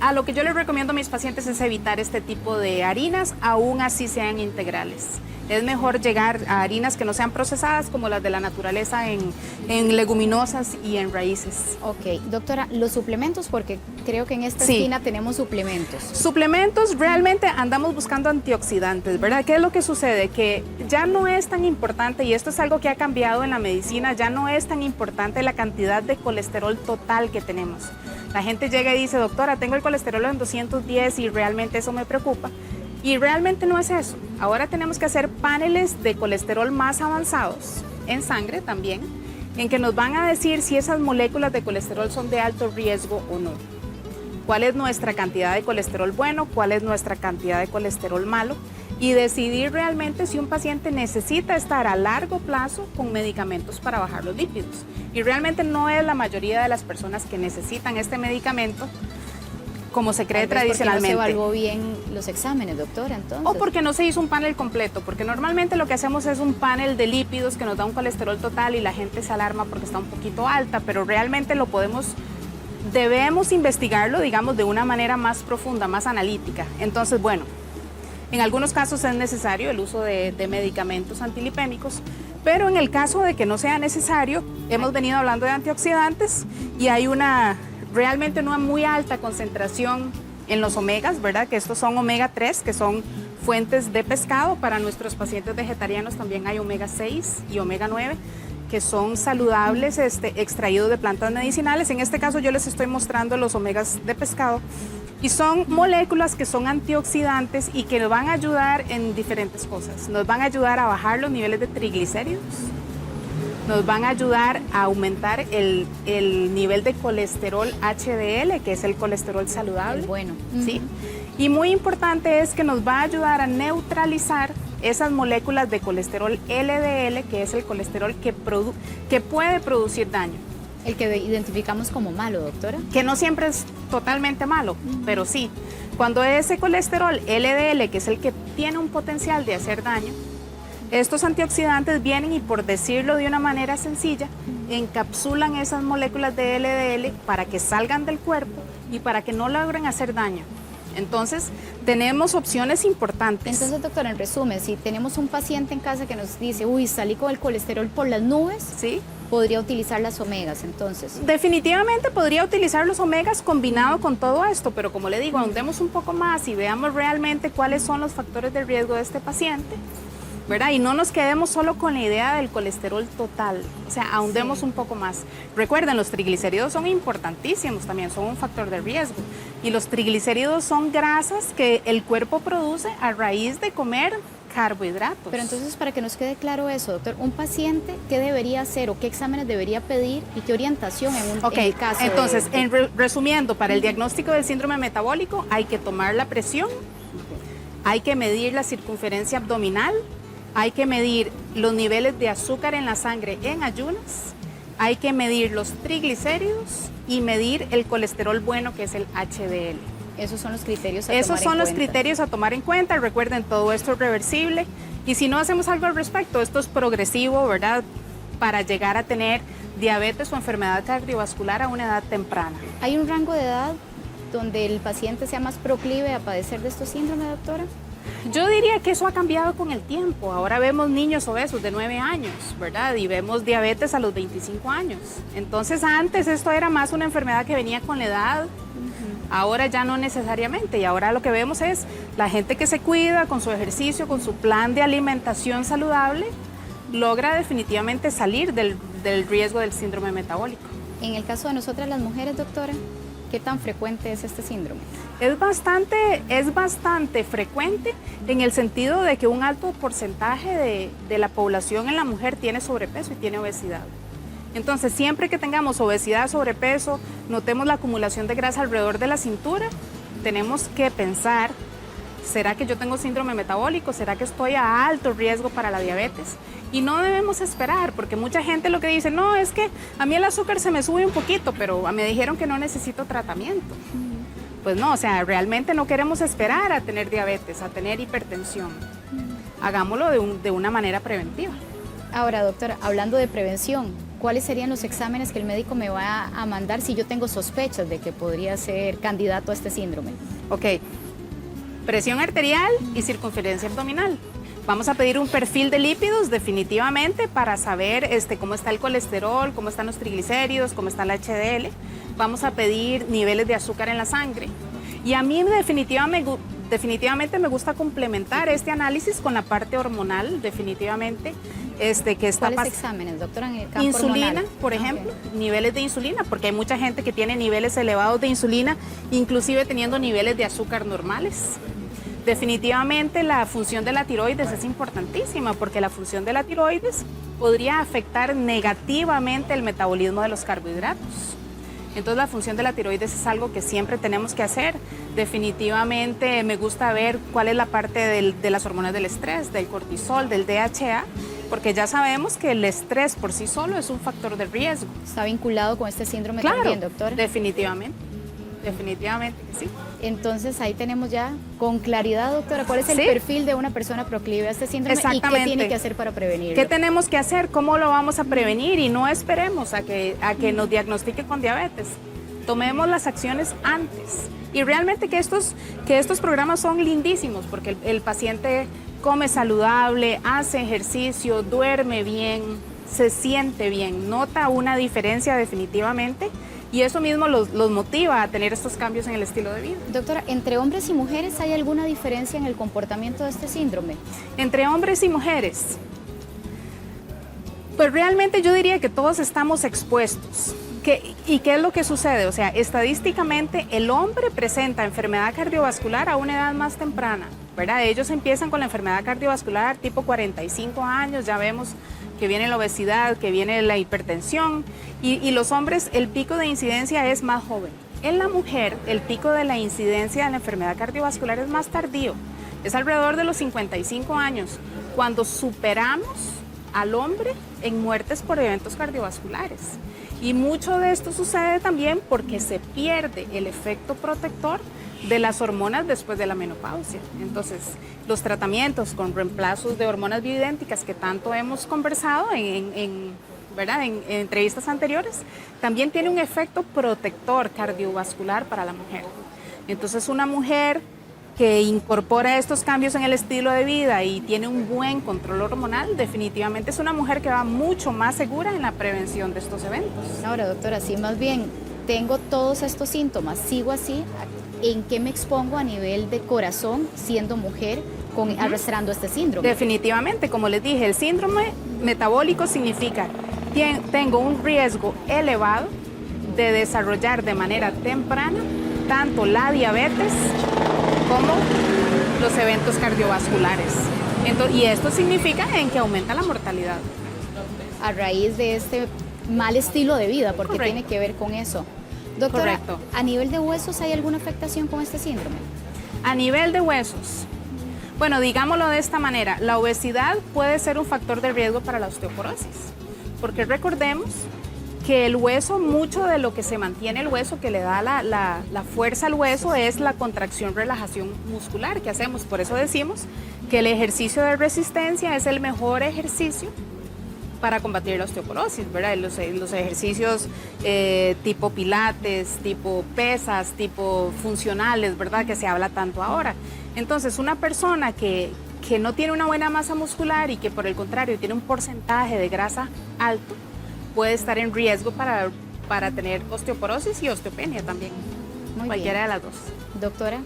a lo que yo les recomiendo a mis pacientes es evitar este tipo de harinas, aún así sean integrales. Es mejor llegar a harinas que no sean procesadas, como las de la naturaleza en leguminosas y en raíces. Ok, doctora, los suplementos, porque creo que en esta esquina tenemos suplementos. Suplementos, realmente andamos buscando antioxidantes, ¿verdad? ¿Qué es lo que sucede? Que ya no es tan importante, y esto es algo que ha cambiado en la medicina, ya no es tan importante la cantidad de colesterol total que tenemos. La gente llega y dice, doctora, tengo el colesterol en 210 y realmente eso me preocupa. Y realmente no es eso. Ahora tenemos que hacer paneles de colesterol más avanzados, en sangre también, en que nos van a decir si esas moléculas de colesterol son de alto riesgo o no. Cuál es nuestra cantidad de colesterol bueno, cuál es nuestra cantidad de colesterol malo, y decidir realmente si un paciente necesita estar a largo plazo con medicamentos para bajar los lípidos. Y realmente no es la mayoría de las personas que necesitan este medicamento, como se cree tradicionalmente. ¿Porque no se evaluó bien los exámenes, doctora, entonces? O porque no se hizo un panel completo, porque normalmente lo que hacemos es un panel de lípidos que nos da un colesterol total y la gente se alarma porque está un poquito alta, pero realmente debemos investigarlo, digamos, de una manera más profunda, más analítica. Entonces, bueno, en algunos casos es necesario el uso de medicamentos antilipémicos, pero en el caso de que no sea necesario, hemos venido hablando de antioxidantes y hay realmente una muy alta concentración en los omegas, ¿verdad? Que estos son omega 3, que son fuentes de pescado. Para nuestros pacientes vegetarianos también hay omega 6 y omega 9, que son saludables, extraídos de plantas medicinales. En este caso yo les estoy mostrando los omegas de pescado. Y son moléculas que son antioxidantes y que nos van a ayudar en diferentes cosas. Nos van a ayudar a bajar los niveles de triglicéridos, nos van a ayudar a aumentar el nivel de colesterol HDL, que es el colesterol saludable. Bueno. ¿Sí? Y muy importante es que nos va a ayudar a neutralizar esas moléculas de colesterol LDL, que es el colesterol que puede producir daño. El que identificamos como malo, doctora. Que no siempre es totalmente malo, pero sí. Cuando ese colesterol LDL, que es el que tiene un potencial de hacer daño, estos antioxidantes vienen y, por decirlo de una manera sencilla, encapsulan esas moléculas de LDL para que salgan del cuerpo y para que no logren hacer daño. Entonces, tenemos opciones importantes. Entonces, doctora, en resumen, si tenemos un paciente en casa que nos dice, uy, salí con el colesterol por las nubes, ¿sí?, podría utilizar las omegas, entonces. Definitivamente podría utilizar los omegas combinado con todo esto, pero como le digo, ahondemos un poco más y veamos realmente cuáles son los factores de riesgo de este paciente, ¿verdad? Y no nos quedemos solo con la idea del colesterol total, o sea, ahondemos un poco más. Recuerden, los triglicéridos son importantísimos también, son un factor de riesgo. Y los triglicéridos son grasas que el cuerpo produce a raíz de comer carbohidratos. Pero entonces, para que nos quede claro eso, doctor, un paciente, ¿qué debería hacer o qué exámenes debería pedir y qué orientación en el caso? Entonces, resumiendo, para el diagnóstico del síndrome metabólico hay que tomar la presión, hay que medir la circunferencia abdominal, hay que medir los niveles de azúcar en la sangre en ayunas, hay que medir los triglicéridos y medir el colesterol bueno, que es el HDL. Esos son los criterios a tomar en cuenta. Esos son los criterios a tomar en cuenta. Recuerden, todo esto es reversible. Y si no hacemos algo al respecto, esto es progresivo, ¿verdad?, para llegar a tener diabetes o enfermedad cardiovascular a una edad temprana. ¿Hay un rango de edad donde el paciente sea más proclive a padecer de estos síndromes, doctora? Yo diría que eso ha cambiado con el tiempo. Ahora vemos niños obesos de 9 años, ¿verdad? Y vemos diabetes a los 25 años. Entonces antes esto era más una enfermedad que venía con la edad. Ahora ya no necesariamente. Y ahora lo que vemos es la gente que se cuida con su ejercicio, con su plan de alimentación saludable, logra definitivamente salir del riesgo del síndrome metabólico. En el caso de nosotras las mujeres, doctora, ¿qué tan frecuente es este síndrome? Es bastante frecuente en el sentido de que un alto porcentaje de la población en la mujer tiene sobrepeso y tiene obesidad. Entonces, siempre que tengamos obesidad, sobrepeso, notemos la acumulación de grasa alrededor de la cintura, tenemos que pensar, ¿será que yo tengo síndrome metabólico? ¿Será que estoy a alto riesgo para la diabetes? Y no debemos esperar, porque mucha gente lo que dice, no, es que a mí el azúcar se me sube un poquito, pero me dijeron que no necesito tratamiento. Pues no, o sea, realmente no queremos esperar a tener diabetes, a tener hipertensión. Hagámoslo de una manera preventiva. Ahora, doctora, hablando de prevención, ¿cuáles serían los exámenes que el médico me va a mandar si yo tengo sospechas de que podría ser candidato a este síndrome? Ok, presión arterial y circunferencia abdominal. Vamos a pedir un perfil de lípidos definitivamente para saber cómo está el colesterol, cómo están los triglicéridos, cómo está el HDL. Vamos a pedir niveles de azúcar en la sangre. Y a mí definitivamente me gusta complementar este análisis con la parte hormonal, definitivamente. ¿Cuáles exámenes, doctora, en el campo insulina, hormonal? por ejemplo, niveles de insulina, porque hay mucha gente que tiene niveles elevados de insulina, inclusive teniendo niveles de azúcar normales. Definitivamente la función de la tiroides es importantísima, porque la función de la tiroides podría afectar negativamente el metabolismo de los carbohidratos. Entonces la función de la tiroides es algo que siempre tenemos que hacer. Definitivamente me gusta ver cuál es la parte de las hormonas del estrés, del cortisol, del DHA, porque ya sabemos que el estrés por sí solo es un factor de riesgo. ¿Está vinculado con este síndrome claro, también, doctora? Definitivamente que sí. Entonces ahí tenemos ya con claridad, doctora, cuál es el perfil de una persona proclive a este síndrome y qué tiene que hacer para prevenirlo. ¿Qué tenemos que hacer? ¿Cómo lo vamos a prevenir? Y no esperemos a que nos diagnostique con diabetes. Tomemos las acciones antes. Y realmente que estos programas son lindísimos porque el paciente come saludable, hace ejercicio, duerme bien, se siente bien, nota una diferencia definitivamente. Y eso mismo los motiva a tener estos cambios en el estilo de vida. Doctora, ¿entre hombres y mujeres hay alguna diferencia en el comportamiento de este síndrome? Entre hombres y mujeres, pues realmente yo diría que todos estamos expuestos. ¿Y qué es lo que sucede? O sea, estadísticamente el hombre presenta enfermedad cardiovascular a una edad más temprana, ¿verdad? Ellos empiezan con la enfermedad cardiovascular tipo 45 años, ya vemos que viene la obesidad, que viene la hipertensión, y los hombres el pico de incidencia es más joven. En la mujer el pico de la incidencia de la enfermedad cardiovascular es más tardío, es alrededor de los 55 años, cuando superamos al hombre en muertes por eventos cardiovasculares. Y mucho de esto sucede también porque se pierde el efecto protector de las hormonas después de la menopausia. Entonces, los tratamientos con reemplazos de hormonas bioidénticas que tanto hemos conversado en entrevistas anteriores, también tiene un efecto protector cardiovascular para la mujer. Entonces, una mujer que incorpora estos cambios en el estilo de vida y tiene un buen control hormonal, definitivamente es una mujer que va mucho más segura en la prevención de estos eventos. Ahora, doctora, si más bien tengo todos estos síntomas, sigo así, ¿en qué me expongo a nivel de corazón siendo mujer arrastrando este síndrome? Definitivamente, como les dije, el síndrome metabólico significa que tengo un riesgo elevado de desarrollar de manera temprana tanto la diabetes como los eventos cardiovasculares. Y esto significa en que aumenta la mortalidad. A raíz de este mal estilo de vida, porque correcto, tiene que ver con eso. Doctora, correcto, ¿a nivel de huesos hay alguna afectación con este síndrome? A nivel de huesos, bueno, digámoslo de esta manera, la obesidad puede ser un factor de riesgo para la osteoporosis, porque recordemos que el hueso, mucho de lo que se mantiene el hueso, que le da la fuerza al hueso, es la contracción, relajación muscular que hacemos. Por eso decimos que el ejercicio de resistencia es el mejor ejercicio para combatir la osteoporosis, ¿verdad? Los ejercicios tipo pilates, tipo pesas, tipo funcionales, ¿verdad? Que se habla tanto ahora. Entonces, una persona que no tiene una buena masa muscular y que por el contrario tiene un porcentaje de grasa alto, puede estar en riesgo para tener osteoporosis y osteopenia también. Cualquiera de las dos. Doctora,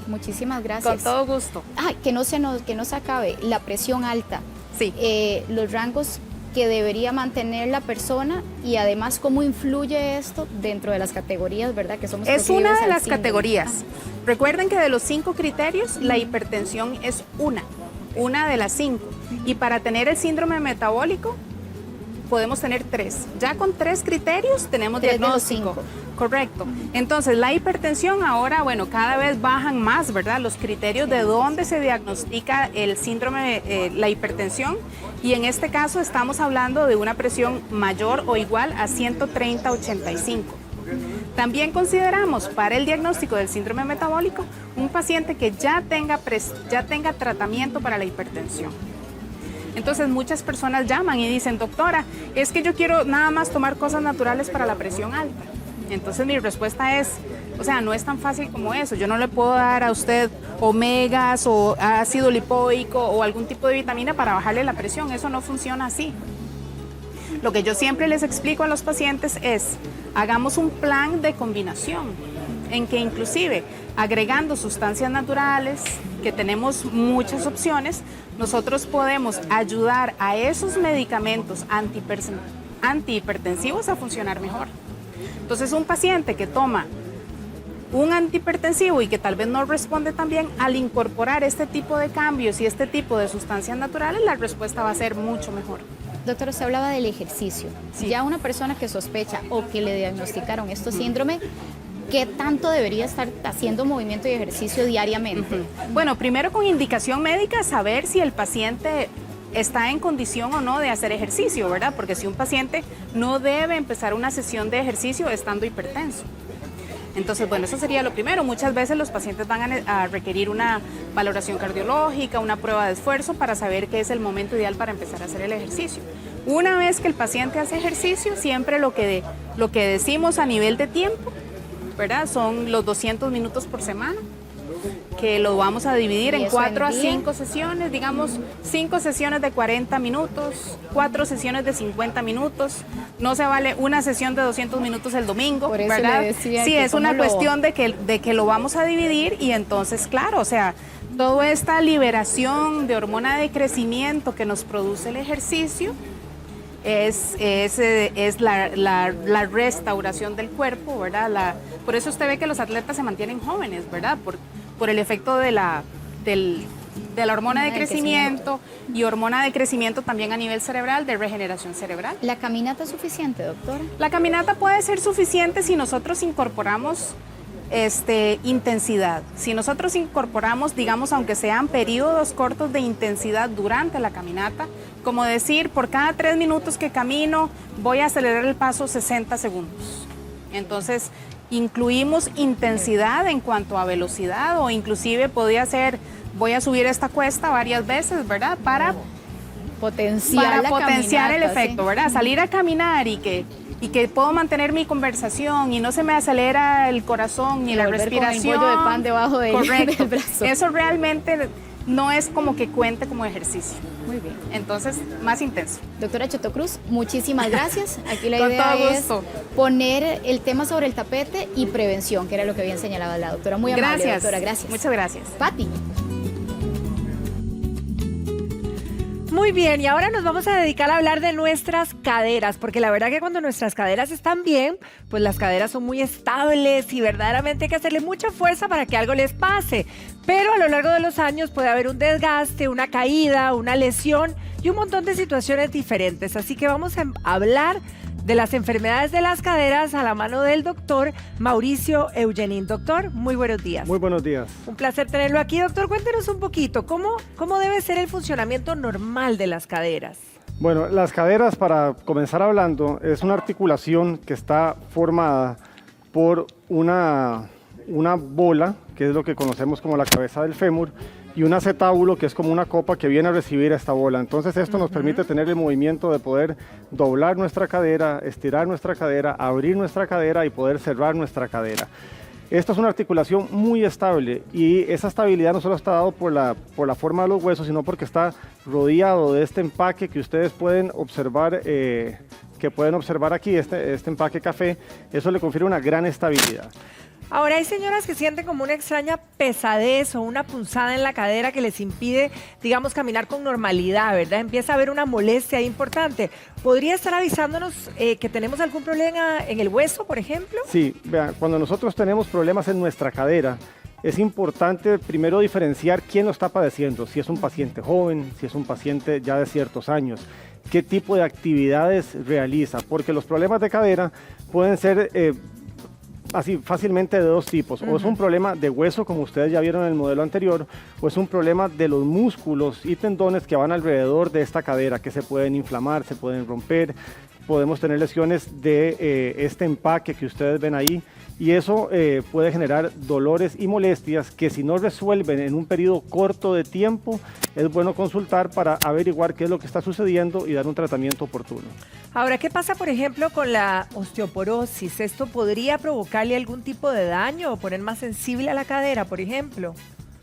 muchísimas gracias. Con todo gusto. Que no se acabe, la presión alta. Sí. Los rangos que debería mantener la persona y además cómo influye esto dentro de las categorías, ¿verdad? Que somos es una de al las síndrome. categorías. Recuerden que de los 5 criterios, la hipertensión es una de las 5. Y para tener el síndrome metabólico, podemos tener 3. Ya con 3 criterios tenemos 3 de los diagnóstico. 5. Correcto. Entonces, la hipertensión ahora, bueno, cada vez bajan más, ¿verdad? Los criterios de dónde se diagnostica el síndrome, la hipertensión. Y en este caso estamos hablando de una presión mayor o igual a 130/85. También consideramos para el diagnóstico del síndrome metabólico un paciente que ya tenga tratamiento para la hipertensión. Entonces muchas personas llaman y dicen, doctora, es que yo quiero nada más tomar cosas naturales para la presión alta. Entonces mi respuesta es, o sea, no es tan fácil como eso. Yo no le puedo dar a usted omegas o ácido lipoico o algún tipo de vitamina para bajarle la presión. Eso no funciona así. Lo que yo siempre les explico a los pacientes es, hagamos un plan de combinación en que inclusive agregando sustancias naturales, que tenemos muchas opciones, nosotros podemos ayudar a esos medicamentos antihipertensivos a funcionar mejor. Entonces, un paciente que toma un antihipertensivo y que tal vez no responde tan bien, al incorporar este tipo de cambios y este tipo de sustancias naturales, la respuesta va a ser mucho mejor. Doctora, usted hablaba del ejercicio. Sí. Ya una persona que sospecha o que le diagnosticaron este síndrome, ¿qué tanto debería estar haciendo movimiento y ejercicio diariamente? Bueno, primero con indicación médica, saber si el paciente está en condición o no de hacer ejercicio, ¿verdad? Porque si un paciente no debe empezar una sesión de ejercicio estando hipertenso. Entonces, bueno, eso sería lo primero. Muchas veces los pacientes van a requerir una valoración cardiológica, una prueba de esfuerzo para saber qué es el momento ideal para empezar a hacer el ejercicio. Una vez que el paciente hace ejercicio, siempre lo que decimos a nivel de tiempo, ¿verdad? Son los 200 minutos por semana, que lo vamos a dividir en 4 a 5 sesiones, digamos 5 sesiones de 40 minutos, 4 sesiones de 50 minutos. No se vale una sesión de 200 minutos el domingo, por eso ¿verdad? le decía sí, que es una cuestión de que lo vamos a dividir y entonces, claro, o sea, toda esta liberación de hormona de crecimiento que nos produce el ejercicio es la restauración del cuerpo, ¿verdad? Por eso usted ve que los atletas se mantienen jóvenes, ¿verdad? Por el efecto de la hormona de crecimiento y hormona de crecimiento también a nivel cerebral, de regeneración cerebral. ¿La caminata es suficiente, doctora? La caminata puede ser suficiente si nosotros incorporamos intensidad. Si nosotros incorporamos, digamos, aunque sean periodos cortos de intensidad durante la caminata, como decir, por cada 3 minutos que camino, voy a acelerar el paso 60 segundos. Entonces, incluimos intensidad en cuanto a velocidad o inclusive podría ser, voy a subir esta cuesta varias veces, ¿verdad? Para potenciar el efecto, ¿verdad? Salir a caminar y que puedo mantener mi conversación y no se me acelera el corazón ni la respiración. Con el bollo de pan debajo del brazo. Eso realmente no es como que cuente como ejercicio. Muy bien. Entonces, más intenso. Doctora Chotocruz, muchísimas gracias. Aquí la Con idea todo es gusto. poner el tema sobre el tapete y prevención, que era lo que había señalado la doctora. Muy amable, Gracias. doctora. Gracias. Muchas gracias. Pati. Muy bien, y ahora nos vamos a dedicar a hablar de nuestras caderas, porque la verdad que cuando nuestras caderas están bien, pues las caderas son muy estables y verdaderamente hay que hacerle mucha fuerza para que algo les pase. Pero a lo largo de los años puede haber un desgaste, una caída, una lesión y un montón de situaciones diferentes. Así que vamos a hablar de las enfermedades de las caderas a la mano del doctor Mauricio Eugenin. Doctor, muy buenos días. Muy buenos días. Un placer tenerlo aquí, doctor. Cuéntenos un poquito, ¿cómo debe ser el funcionamiento normal de las caderas? Bueno, las caderas, para comenzar hablando, es una articulación que está formada por una bola, que es lo que conocemos como la cabeza del fémur, y un acetábulo, que es como una copa que viene a recibir esta bola. Entonces esto nos permite tener el movimiento de poder doblar nuestra cadera, estirar nuestra cadera, abrir nuestra cadera y poder cerrar nuestra cadera. Esta es una articulación muy estable y esa estabilidad no solo está dado por la forma de los huesos, sino porque está rodeado de este empaque que ustedes pueden observar, aquí, este empaque café. Eso le confiere una gran estabilidad. Ahora, hay señoras que sienten como una extraña pesadez o una punzada en la cadera que les impide, digamos, caminar con normalidad, ¿verdad? Empieza a haber una molestia importante. ¿Podría estar avisándonos que tenemos algún problema en el hueso, por ejemplo? Sí, vean, cuando nosotros tenemos problemas en nuestra cadera, es importante primero diferenciar quién lo está padeciendo, si es un paciente joven, si es un paciente ya de ciertos años, qué tipo de actividades realiza, porque los problemas de cadera pueden ser así fácilmente de dos tipos. O es un problema de hueso, como ustedes ya vieron en el modelo anterior, o es un problema de los músculos y tendones que van alrededor de esta cadera, que se pueden inflamar, se pueden romper. Podemos tener lesiones de este empaque que ustedes ven ahí, y eso puede generar dolores y molestias que, si no resuelven en un periodo corto de tiempo, es bueno consultar para averiguar qué es lo que está sucediendo y dar un tratamiento oportuno. Ahora, ¿qué pasa, por ejemplo, con la osteoporosis? ¿Esto podría provocarle algún tipo de daño o poner más sensible a la cadera, por ejemplo?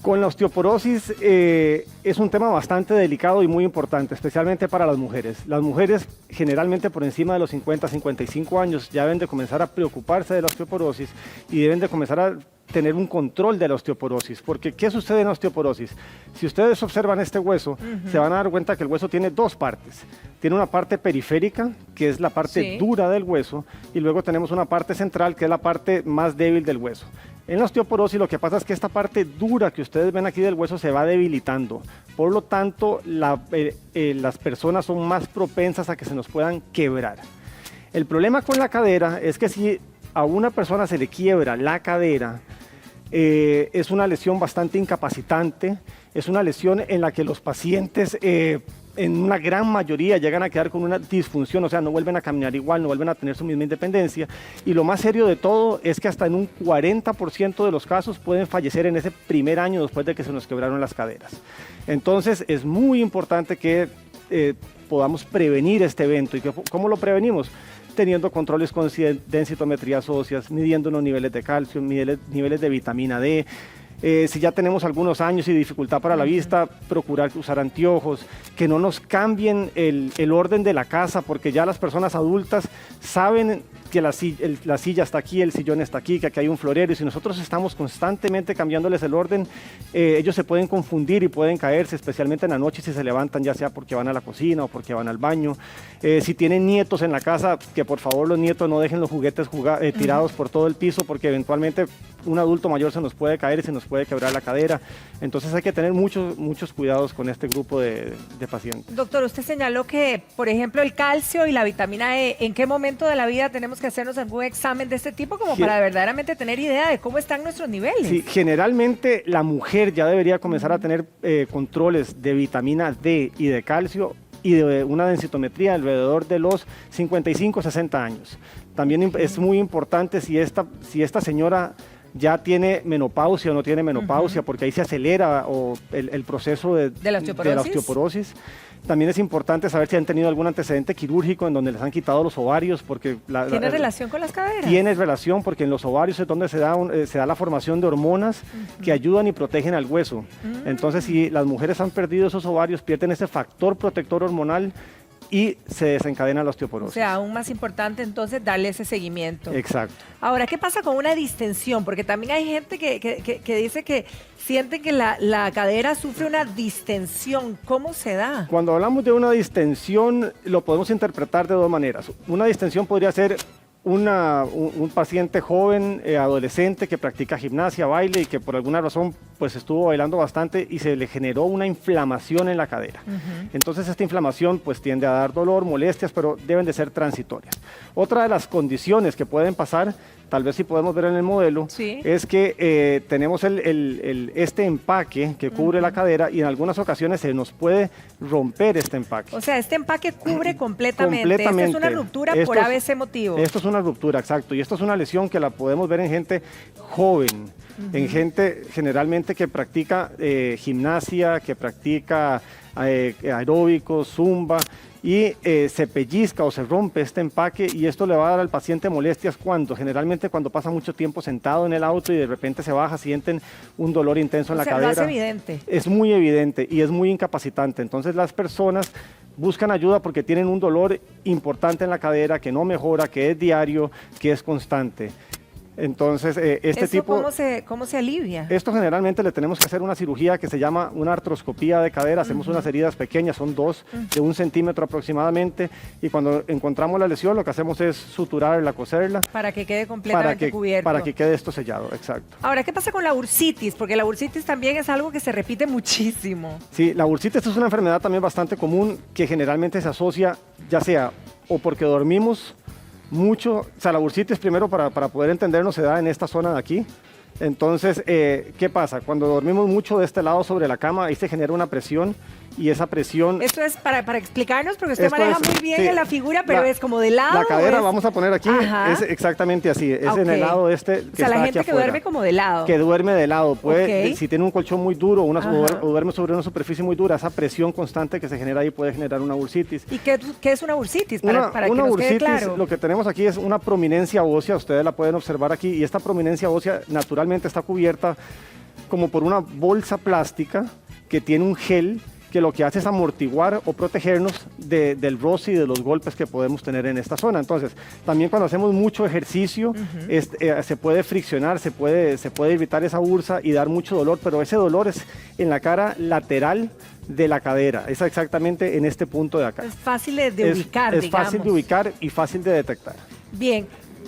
Con la osteoporosis es un tema bastante delicado y muy importante, especialmente para las mujeres. Las mujeres, generalmente por encima de los 50, 55 años, ya deben de comenzar a preocuparse de la osteoporosis y deben de comenzar a tener un control de la osteoporosis. Porque, ¿qué sucede en la osteoporosis? Si ustedes observan este hueso, se van a dar cuenta que el hueso tiene dos partes. Tiene una parte periférica, que es la parte dura del hueso, y luego tenemos una parte central, que es la parte más débil del hueso. En la osteoporosis lo que pasa es que esta parte dura que ustedes ven aquí del hueso se va debilitando. Por lo tanto, las personas son más propensas a que se nos puedan quebrar. El problema con la cadera es que si a una persona se le quiebra la cadera, es una lesión bastante incapacitante, es una lesión en la que los pacientes en una gran mayoría llegan a quedar con una disfunción, o sea, no vuelven a caminar igual, no vuelven a tener su misma independencia, y lo más serio de todo es que hasta en un 40% de los casos pueden fallecer en ese primer año después de que se nos quebraron las caderas. Entonces es muy importante que podamos prevenir este evento. ¿Y cómo lo prevenimos? Teniendo controles con densitometrías óseas, midiendo los niveles de calcio, niveles de vitamina D. Si ya tenemos algunos años y dificultad para la vista, procurar usar anteojos, que no nos cambien el orden de la casa, porque ya las personas adultas saben que la silla está aquí, el sillón está aquí, que aquí hay un florero, y si nosotros estamos constantemente cambiándoles el orden, ellos se pueden confundir y pueden caerse, especialmente en la noche si se levantan, ya sea porque van a la cocina o porque van al baño. Si tienen nietos en la casa, que por favor los nietos no dejen los juguetes tirados por todo el piso, porque eventualmente un adulto mayor se nos puede caer y se nos puede quebrar la cadera. Entonces hay que tener muchos cuidados con este grupo de pacientes. Doctor, usted señaló que, por ejemplo, el calcio y la vitamina E, ¿en qué momento de la vida tenemos que hacernos algún examen de este tipo como para verdaderamente tener idea de cómo están nuestros niveles? Sí, generalmente la mujer ya debería comenzar a tener controles de vitamina D y de calcio y de una densitometría alrededor de los 55-60 años. También es muy importante si esta señora ya tiene menopausia o no tiene menopausia, porque ahí se acelera el proceso de la osteoporosis. También es importante saber si han tenido algún antecedente quirúrgico en donde les han quitado los ovarios, porque ¿tiene relación con las caderas? Tiene relación, porque en los ovarios es donde se da la formación de hormonas que ayudan y protegen al hueso. Entonces, si las mujeres han perdido esos ovarios, pierden ese factor protector hormonal y se desencadena la osteoporosis. O sea, aún más importante entonces darle ese seguimiento. Exacto. Ahora, ¿qué pasa con una distensión? Porque también hay gente que dice que siente que la cadera sufre una distensión. ¿Cómo se da? Cuando hablamos de una distensión, lo podemos interpretar de dos maneras. Una distensión podría ser un paciente joven, adolescente, que practica gimnasia, baile, y que por alguna razón pues estuvo bailando bastante y se le generó una inflamación en la cadera. Entonces esta inflamación pues tiende a dar dolor, molestias, pero deben de ser transitorias. Otra de las condiciones que pueden pasar, tal vez si podemos ver en el modelo, es que tenemos este empaque que cubre la cadera, y en algunas ocasiones se nos puede romper este empaque. O sea, este empaque cubre completamente. Esta es una ruptura por ABC motivo. Esto es una ruptura, exacto. Y esto es una lesión que la podemos ver en gente joven, en gente generalmente que practica gimnasia, que practica aeróbicos, zumba, y se pellizca o se rompe este empaque y esto le va a dar al paciente molestias generalmente cuando pasa mucho tiempo sentado en el auto y de repente se baja, sienten un dolor intenso en la cadera. Lo hace evidente. Es muy evidente y es muy incapacitante. Entonces las personas buscan ayuda porque tienen un dolor importante en la cadera que no mejora, que es diario, que es constante. Entonces, ¿Cómo se alivia? Esto generalmente le tenemos que hacer una cirugía que se llama una artroscopía de cadera. Hacemos unas heridas pequeñas, son 2 de 1 centímetro aproximadamente, y cuando encontramos la lesión lo que hacemos es suturarla, coserla. Para que quede completamente cubierto. Para que quede esto sellado, exacto. Ahora, ¿qué pasa con la bursitis? Porque la bursitis también es algo que se repite muchísimo. Sí, la bursitis es una enfermedad también bastante común que generalmente se asocia ya sea o porque dormimos mucho, o sea, la bursitis primero para poder entendernos se da en esta zona de aquí. Entonces, ¿qué pasa? Cuando dormimos mucho de este lado sobre la cama, ahí se genera una presión y esa presión... Esto es para explicarnos, porque usted maneja muy bien en la figura, pero es como de lado. La cadera, vamos a poner aquí, es exactamente así, es en el lado este que está la gente aquí que afuera. duerme como de lado. Que duerme de lado, si tiene un colchón muy duro o duerme sobre una superficie muy dura, esa presión constante que se genera ahí puede generar una bursitis. ¿Y qué es una bursitis? Para que una nos bursitis, quede claro. lo que tenemos aquí es una prominencia ósea, ustedes la pueden observar aquí, y esta prominencia ósea naturalmente está cubierta como por una bolsa plástica que tiene un gel que lo que hace es amortiguar o protegernos del roce y de los golpes que podemos tener en esta zona. Entonces, también cuando hacemos mucho ejercicio, se puede friccionar, se puede irritar esa bursa y dar mucho dolor, pero ese dolor es en la cara lateral de la cadera, es exactamente en este punto de acá. Es fácil de ubicar, digamos. Es fácil de ubicar y fácil de detectar. Bien.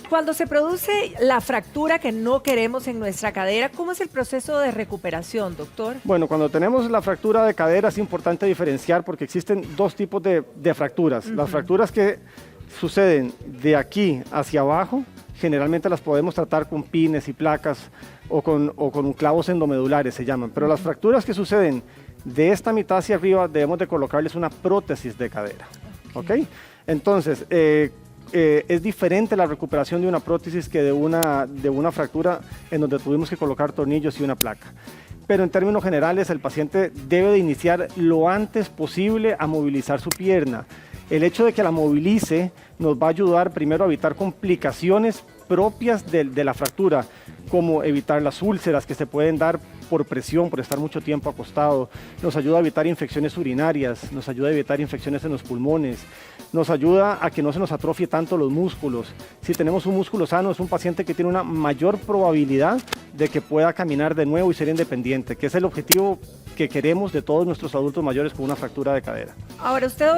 Cuando se produce la fractura que no queremos en nuestra cadera, ¿cómo es el proceso de recuperación, doctor? Bueno, cuando tenemos la fractura de cadera es importante diferenciar porque existen 2 tipos de fracturas. Las fracturas que suceden de aquí hacia abajo, generalmente las podemos tratar con pines y placas o con clavos endomedulares se llaman, pero las fracturas que suceden de esta mitad hacia arriba debemos de colocarles una prótesis de cadera. ¿Ok? Entonces, es diferente la recuperación de una prótesis que de una fractura en donde tuvimos que colocar tornillos y una placa. Pero en términos generales el paciente debe de iniciar lo antes posible a movilizar su pierna. El hecho de que la movilice nos va a ayudar primero a evitar complicaciones propias de la fractura, como evitar las úlceras que se pueden dar por presión, por estar mucho tiempo acostado, nos ayuda a evitar infecciones urinarias, nos ayuda a evitar infecciones en los pulmones, nos ayuda a que no se nos atrofie tanto los músculos. Si tenemos un músculo sano, es un paciente que tiene una mayor probabilidad de que pueda caminar de nuevo y ser independiente, que es el objetivo que queremos de todos nuestros adultos mayores con una fractura de cadera. Ahora, usted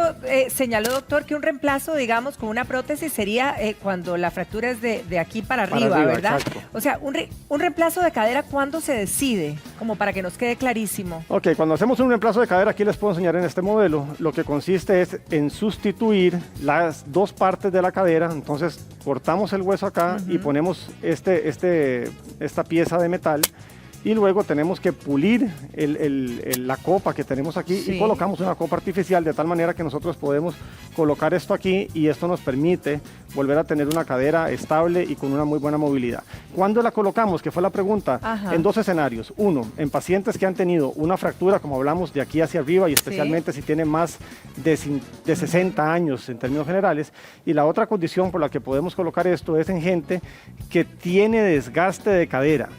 señaló, doctor, que un reemplazo, digamos, con una prótesis sería cuando la fractura es de aquí para arriba, ¿verdad? Exacto. O sea, un reemplazo de cadera, ¿cuándo se decide? Como para que nos quede clarísimo. Ok, cuando hacemos un reemplazo de cadera, aquí les puedo enseñar en este modelo, lo que consiste es en sustituir las 2 partes de la cadera. Entonces, cortamos el hueso acá y ponemos esta pieza de metal. Y luego tenemos que pulir la copa que tenemos aquí y colocamos una copa artificial de tal manera que nosotros podemos colocar esto aquí y esto nos permite volver a tener una cadera estable y con una muy buena movilidad. ¿Cuándo la colocamos? Que fue la pregunta. En 2 escenarios. Uno, en pacientes que han tenido una fractura, como hablamos, de aquí hacia arriba y especialmente si tienen más de 60 años en términos generales. Y la otra condición por la que podemos colocar esto es en gente que tiene desgaste de cadera.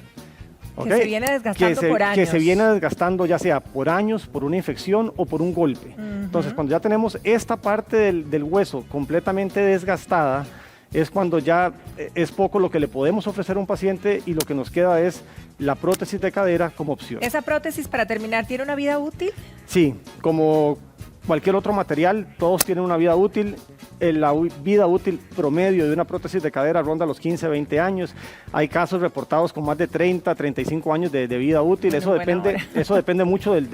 Que se viene desgastando por años. Que se viene desgastando ya sea por años, por una infección o por un golpe. Entonces, cuando ya tenemos esta parte del hueso completamente desgastada, es cuando ya es poco lo que le podemos ofrecer a un paciente y lo que nos queda es la prótesis de cadera como opción. ¿Esa prótesis, para terminar, tiene una vida útil? Sí, como cualquier otro material, todos tienen una vida útil. La vida útil promedio de una prótesis de cadera ronda los 15, 20 años. Hay casos reportados con más de 30, 35 años de vida útil. Eso depende mucho del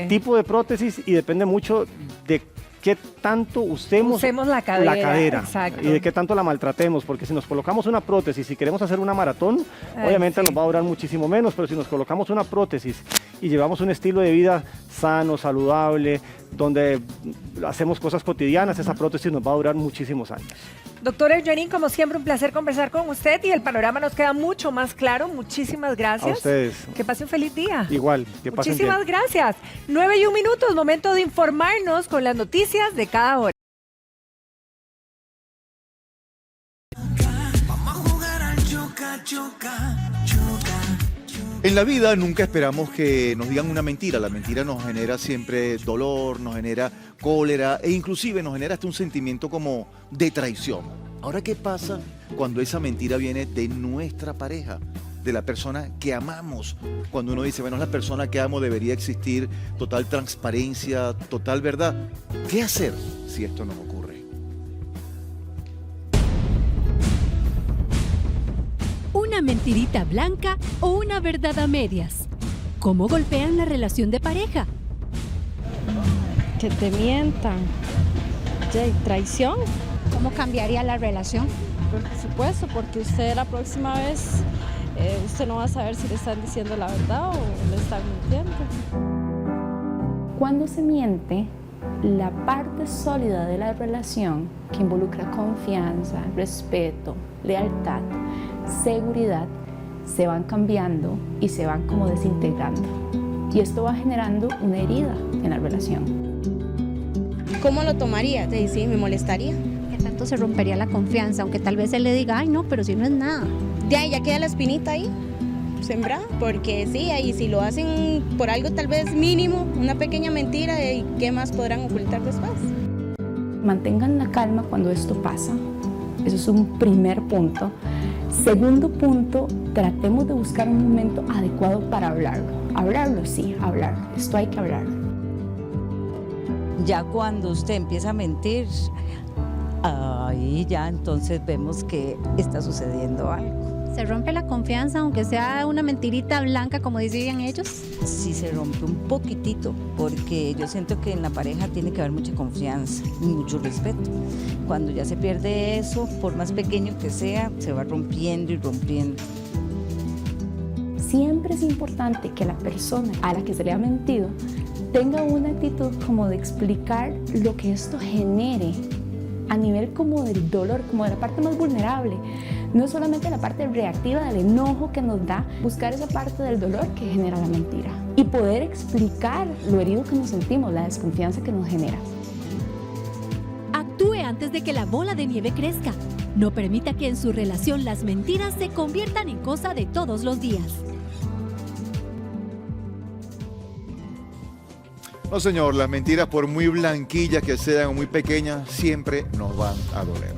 tipo de prótesis y depende mucho de qué tanto usemos la cadera y de qué tanto la maltratemos, porque si nos colocamos una prótesis y queremos hacer una maratón, obviamente nos va a durar muchísimo menos, pero si nos colocamos una prótesis y llevamos un estilo de vida sano, saludable, donde hacemos cosas cotidianas, esa prótesis nos va a durar muchísimos años. Doctor Eugenín, como siempre, un placer conversar con usted y el panorama nos queda mucho más claro. Muchísimas gracias. A ustedes. Que pase un feliz día. Igual, que pasen bien. Muchísimas gracias. 9:01, momento de informarnos con las noticias de cada hora. En la vida nunca esperamos que nos digan una mentira. La mentira nos genera siempre dolor, nos genera cólera e inclusive nos genera hasta un sentimiento como de traición. Ahora, ¿qué pasa cuando esa mentira viene de nuestra pareja, de la persona que amamos? Cuando uno dice, bueno, es la persona que amo, debería existir total transparencia, total verdad. ¿Qué hacer si esto nos ocurre? ¿Una mentirita blanca o una verdad a medias? ¿Cómo golpean la relación de pareja? Que te mientan. ¿Traición? ¿Cómo cambiaría la relación? Por supuesto, porque usted la próxima vez, usted no va a saber si le están diciendo la verdad o le están mintiendo. Cuando se miente, la parte sólida de la relación, que involucra confianza, respeto, lealtad, seguridad, se van cambiando y se van como desintegrando. Y esto va generando una herida en la relación. ¿Cómo lo tomaría? Sí, me molestaría. ¿Qué tanto se rompería la confianza? Aunque tal vez él le diga, ay no, pero si no es nada. De ahí ya queda la espinita ahí, sembrada, porque sí, ahí si lo hacen por algo tal vez mínimo, una pequeña mentira, ¿qué más podrán ocultar después? Mantengan la calma cuando esto pasa. Eso es un primer punto. Segundo punto, tratemos de buscar un momento adecuado para hablarlo. Hablarlo, sí, hablarlo. Esto hay que hablarlo. Ya cuando usted empieza a mentir, ahí ya entonces vemos que está sucediendo algo. ¿Se rompe la confianza aunque sea una mentirita blanca como decían ellos? Sí, se rompe un poquitito, porque yo siento que en la pareja tiene que haber mucha confianza y mucho respeto. Cuando ya se pierde eso, por más pequeño que sea, se va rompiendo y rompiendo. Siempre es importante que la persona a la que se le ha mentido tenga una actitud como de explicar lo que esto genere a nivel como del dolor, como de la parte más vulnerable. No es solamente la parte reactiva del enojo que nos da, buscar esa parte del dolor que genera la mentira y poder explicar lo herido que nos sentimos, la desconfianza que nos genera. Actúe antes de que la bola de nieve crezca. No permita que en su relación las mentiras se conviertan en cosa de todos los días. No, señor, las mentiras, por muy blanquillas que sean o muy pequeñas, siempre nos van a doler.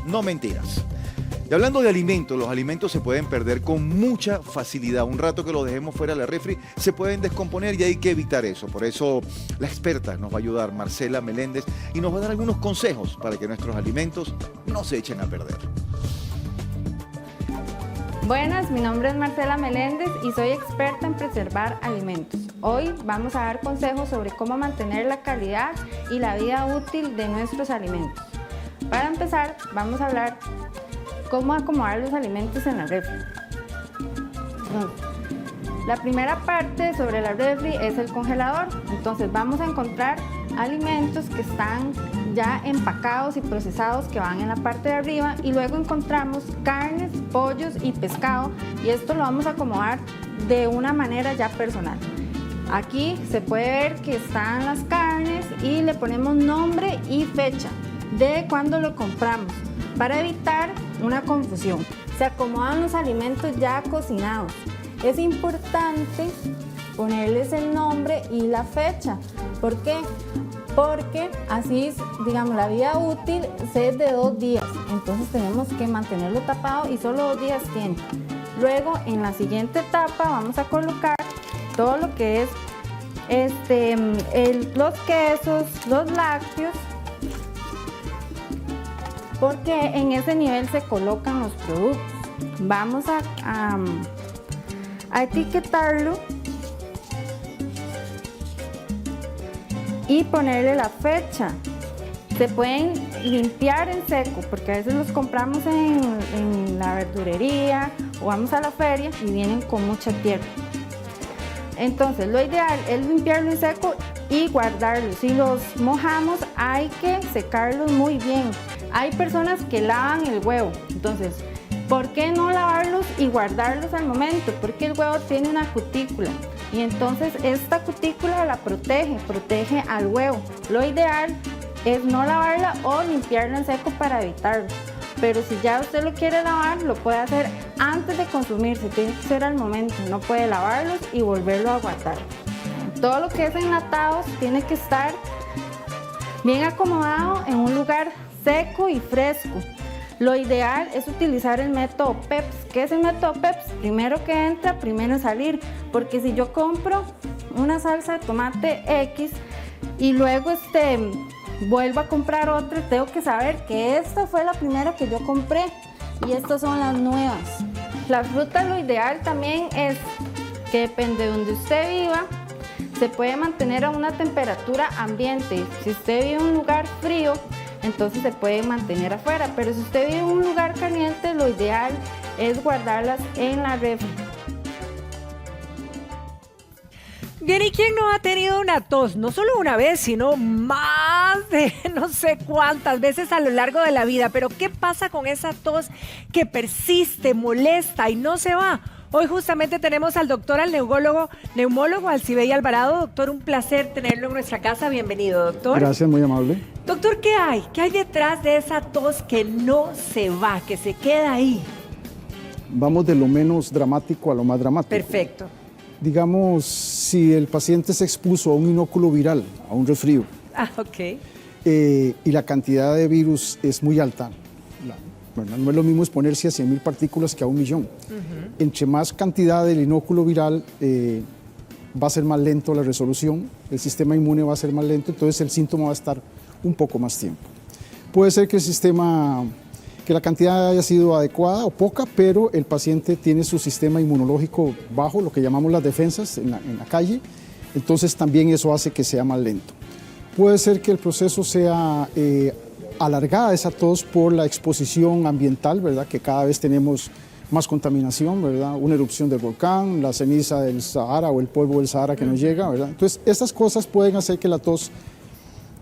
No mentiras. Y hablando de alimentos, los alimentos se pueden perder con mucha facilidad. Un rato que los dejemos fuera de la refri, se pueden descomponer y hay que evitar eso. Por eso la experta nos va a ayudar, Marcela Meléndez, y nos va a dar algunos consejos para que nuestros alimentos no se echen a perder. Buenas, mi nombre es Marcela Meléndez y soy experta en preservar alimentos. Hoy vamos a dar consejos sobre cómo mantener la calidad y la vida útil de nuestros alimentos. Para empezar, vamos a hablar cómo acomodar los alimentos en la refri. La primera parte sobre la refri es el congelador. Entonces vamos a encontrar alimentos que están ya empacados y procesados que van en la parte de arriba y luego encontramos carnes, pollos y pescado y esto lo vamos a acomodar de una manera ya personal. Aquí se puede ver que están las carnes y le ponemos nombre y fecha de cuando lo compramos para evitar una confusión. Se acomodan los alimentos ya cocinados. Es importante ponerles el nombre y la fecha. ¿Por qué? Porque así, digamos, la vida útil es de 2 días. Entonces tenemos que mantenerlo tapado y solo 2 días tiene. Luego, en la siguiente etapa, vamos a colocar todo lo que es los quesos, los lácteos, porque en ese nivel se colocan los productos. Vamos a etiquetarlo y ponerle la fecha. Se pueden limpiar en seco porque a veces los compramos en la verdurería o vamos a la feria y vienen con mucha tierra. Entonces, lo ideal es limpiarlo en seco y guardarlo. Si los mojamos, hay que secarlos muy bien. Hay personas que lavan el huevo, entonces, ¿por qué no lavarlos y guardarlos al momento? Porque el huevo tiene una cutícula y entonces esta cutícula la protege al huevo. Lo ideal es no lavarla o limpiarla en seco para evitarlo. Pero si ya usted lo quiere lavar, lo puede hacer antes de consumirse, tiene que ser al momento, no puede lavarlos y volverlo a guardar. Todo lo que es enlatados tiene que estar bien acomodado en un lugar seco y fresco. Lo ideal es utilizar el método PEPS. ¿Qué es el método PEPS? Primero que entra, primero salir, porque si yo compro una salsa de tomate X y luego vuelvo a comprar otra, tengo que saber que esta fue la primera que yo compré y estas son las nuevas. Las frutas, lo ideal también es que depende de donde usted viva, se puede mantener a una temperatura ambiente. Si usted vive en un lugar frío, entonces se puede mantener afuera, pero si usted vive en un lugar caliente, lo ideal es guardarlas en la refri. Bien, ¿y quién no ha tenido una tos? No solo una vez, sino más de no sé cuántas veces a lo largo de la vida. Pero ¿qué pasa con esa tos que persiste, molesta y no se va? Hoy justamente tenemos al doctor, al neumólogo Alcibey Alvarado. Doctor, un placer tenerlo en nuestra casa. Bienvenido, doctor. Gracias, muy amable. Doctor, ¿qué hay? ¿Qué hay detrás de esa tos que no se va, que se queda ahí? Vamos de lo menos dramático a lo más dramático. Perfecto. Digamos, si el paciente se expuso a un inóculo viral, a un resfrío, ok. Y la cantidad de virus es muy alta, no es lo mismo exponerse a 100.000 partículas que a 1.000.000. Entre más cantidad del inóculo viral, va a ser más lento la resolución, el sistema inmune va a ser más lento, entonces el síntoma va a estar un poco más tiempo. Puede ser que que la cantidad haya sido adecuada o poca, pero el paciente tiene su sistema inmunológico bajo, lo que llamamos las defensas en la calle, entonces también eso hace que sea más lento. Puede ser que el proceso sea alargada esa tos por la exposición ambiental, ¿verdad? Que cada vez tenemos más contaminación, ¿verdad? Una erupción del volcán, la ceniza del Sahara o el polvo del Sahara que nos llega, ¿verdad? Entonces, estas cosas pueden hacer que la tos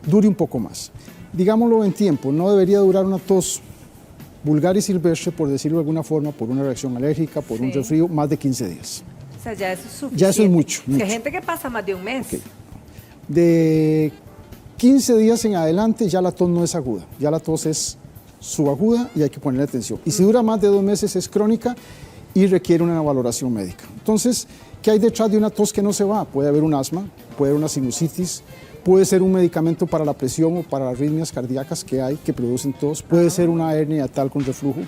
dure un poco más. Digámoslo en tiempo, no debería durar una tos vulgar y silvestre, por decirlo de alguna forma, por una reacción alérgica, por un resfrío, más de 15 días. O sea, ya eso es suficiente. Ya eso es mucho. Hay gente que pasa más de un mes. Okay. De 15 días en adelante ya la tos no es aguda, ya la tos es subaguda y hay que ponerle atención. Y si dura más de 2 meses es crónica y requiere una valoración médica. Entonces, ¿qué hay detrás de una tos que no se va? Puede haber un asma, puede haber una sinusitis, puede ser un medicamento para la presión o para las arritmias cardíacas que producen tos, puede ser una hernia tal con reflujo.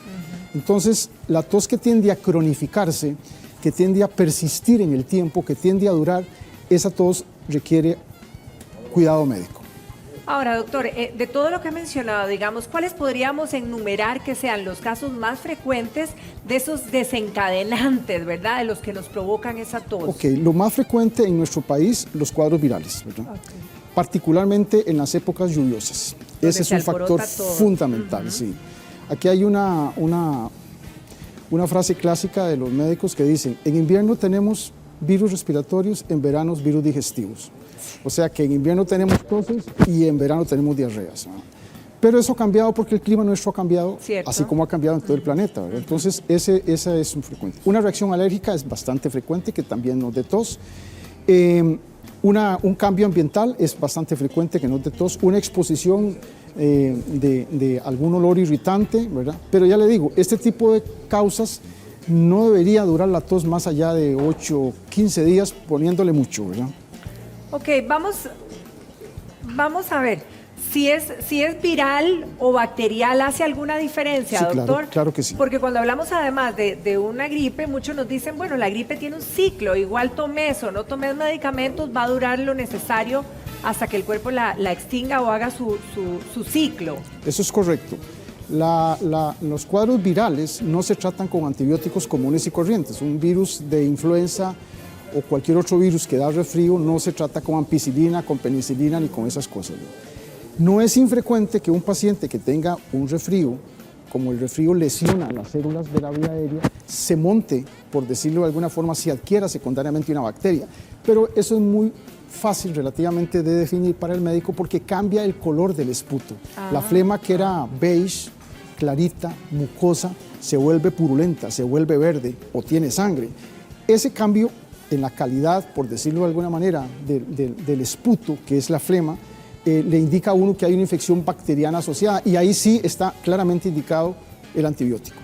Entonces, la tos que tiende a cronificarse, que tiende a persistir en el tiempo, que tiende a durar, esa tos requiere cuidado médico. Ahora, doctor, de todo lo que ha mencionado, digamos, ¿cuáles podríamos enumerar que sean los casos más frecuentes de esos desencadenantes, ¿verdad? De los que nos provocan esa tos. Ok, lo más frecuente en nuestro país, los cuadros virales, ¿verdad? Okay. Particularmente en las épocas lluviosas. Ese es un factor fundamental, sí. Aquí hay una frase clásica de los médicos que dicen, en invierno tenemos virus respiratorios, en verano virus digestivos. O sea que en invierno tenemos toses y en verano tenemos diarreas, ¿no? Pero eso ha cambiado porque el clima nuestro ha cambiado, así como ha cambiado en todo el planeta, ¿verdad? Entonces, esa es un frecuente. Una reacción alérgica es bastante frecuente, que también nos dé tos. Un cambio ambiental es bastante frecuente que nos dé tos. Una exposición de algún olor irritante, ¿verdad? Pero ya le digo, este tipo de causas no debería durar la tos más allá de 8 o 15 días poniéndole mucho, ¿verdad? Ok, vamos a ver, si es viral o bacterial, ¿hace alguna diferencia, sí, doctor? Claro que sí. Porque cuando hablamos además de una gripe, muchos nos dicen, bueno, la gripe tiene un ciclo, igual tomes o no tomes medicamentos, va a durar lo necesario hasta que el cuerpo la extinga o haga su ciclo. Eso es correcto. Los cuadros virales no se tratan con antibióticos comunes y corrientes. Un virus de influenza o cualquier otro virus que da resfrío no se trata con ampicilina, con penicilina ni con esas cosas. No es infrecuente que un paciente que tenga un resfrío, como el resfrío lesiona las células de la vía aérea, se monte, por decirlo de alguna forma, si adquiera secundariamente una bacteria, pero eso es muy fácil relativamente de definir para el médico porque cambia el color del esputo. La flema que era beige, clarita, mucosa, se vuelve purulenta, se vuelve verde o tiene sangre. Ese cambio en la calidad, por decirlo de alguna manera, del esputo, que es la flema, le indica a uno que hay una infección bacteriana asociada y ahí sí está claramente indicado el antibiótico.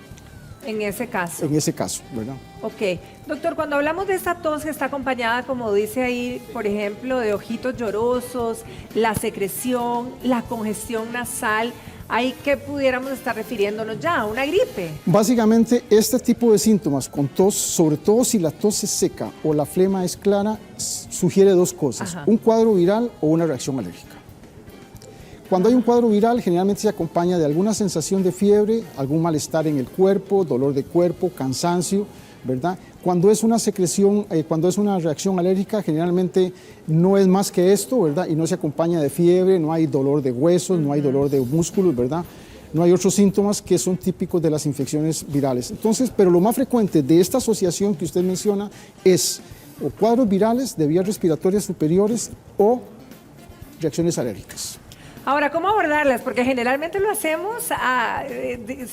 En ese caso. En ese caso, ¿verdad? Ok. Doctor, cuando hablamos de esta tos que está acompañada, como dice ahí, por ejemplo, de ojitos llorosos, la secreción, la congestión nasal, ¿ahí qué pudiéramos estar refiriéndonos ya? ¿Una gripe? Básicamente, este tipo de síntomas con tos, sobre todo si la tos es seca o la flema es clara, sugiere dos cosas, un cuadro viral o una reacción alérgica. Cuando hay un cuadro viral, generalmente se acompaña de alguna sensación de fiebre, algún malestar en el cuerpo, dolor de cuerpo, cansancio, ¿verdad? Cuando es una secreción, cuando es una reacción alérgica, generalmente no es más que esto, ¿verdad? Y no se acompaña de fiebre, no hay dolor de huesos, no hay dolor de músculos, ¿verdad? No hay otros síntomas que son típicos de las infecciones virales. Entonces, pero lo más frecuente de esta asociación que usted menciona es o cuadros virales de vías respiratorias superiores o reacciones alérgicas. Ahora, ¿cómo abordarlas? Porque generalmente lo hacemos,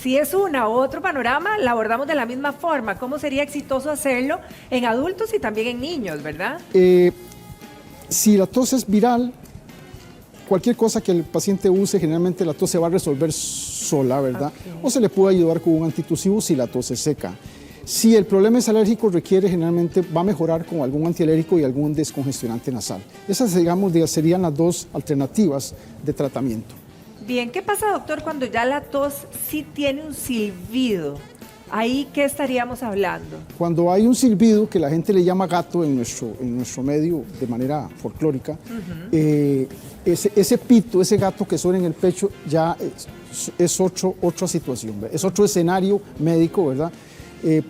si es una u otro panorama, la abordamos de la misma forma. ¿Cómo sería exitoso hacerlo en adultos y también en niños, verdad? Si la tos es viral, cualquier cosa que el paciente use, generalmente la tos se va a resolver sola, ¿verdad? O se le puede ayudar con un antitusivo si la tos es seca. Si el problema es alérgico, generalmente va a mejorar con algún antialérgico y algún descongestionante nasal. Esas, digamos, serían las dos alternativas de tratamiento. Bien, ¿qué pasa, doctor, cuando ya la tos sí tiene un silbido? ¿Ahí qué estaríamos hablando? Cuando hay un silbido, que la gente le llama gato en nuestro medio de manera folclórica, ese pito, ese gato que suena en el pecho, ya es otra situación, ¿verdad? Es otro escenario médico, ¿verdad?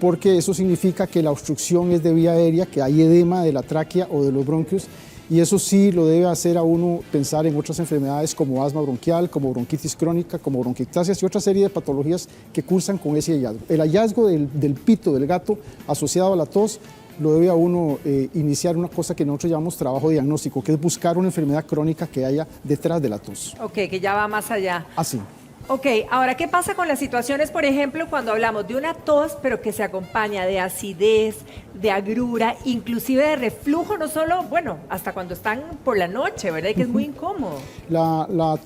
Porque eso significa que la obstrucción es de vía aérea, que hay edema de la tráquea o de los bronquios, y eso sí lo debe hacer a uno pensar en otras enfermedades como asma bronquial, como bronquitis crónica, como bronquiectasias y otra serie de patologías que cursan con ese hallazgo. El hallazgo del pito del gato asociado a la tos lo debe a uno iniciar una cosa que nosotros llamamos trabajo diagnóstico, que es buscar una enfermedad crónica que haya detrás de la tos. Ok, que ya va más allá. Así. Ok, ahora, ¿qué pasa con las situaciones, por ejemplo, cuando hablamos de una tos, pero que se acompaña de acidez, de agrura, inclusive de reflujo, no solo, bueno, hasta cuando están por la noche, ¿verdad? Y que es muy incómodo.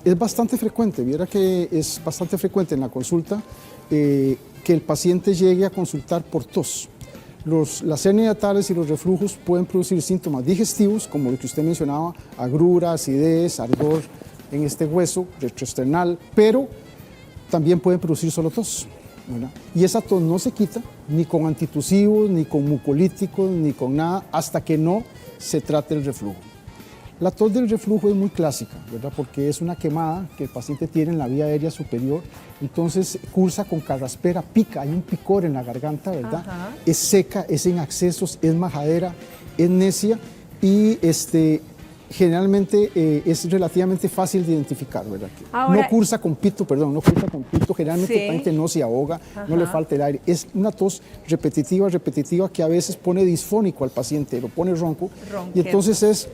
Es bastante frecuente, viera que es bastante frecuente en la consulta que el paciente llegue a consultar por tos. Las hernias hiatales y los reflujos pueden producir síntomas digestivos, como lo que usted mencionaba, agrura, acidez, ardor en este hueso retroesternal, pero también pueden producir solo tos, ¿verdad? Y esa tos no se quita ni con antitusivos, ni con mucolíticos, ni con nada, hasta que no se trate el reflujo. La tos del reflujo es muy clásica, ¿verdad? Porque es una quemada que el paciente tiene en la vía aérea superior, entonces cursa con carraspera, pica, hay un picor en la garganta, ¿verdad? Es seca, es en accesos, es majadera, es necia y generalmente es relativamente fácil de identificar, ¿verdad? Ahora, no cursa con pito, generalmente el paciente no se ahoga, no le falta el aire. Es una tos repetitiva que a veces pone disfónico al paciente, lo pone ronco, y entonces es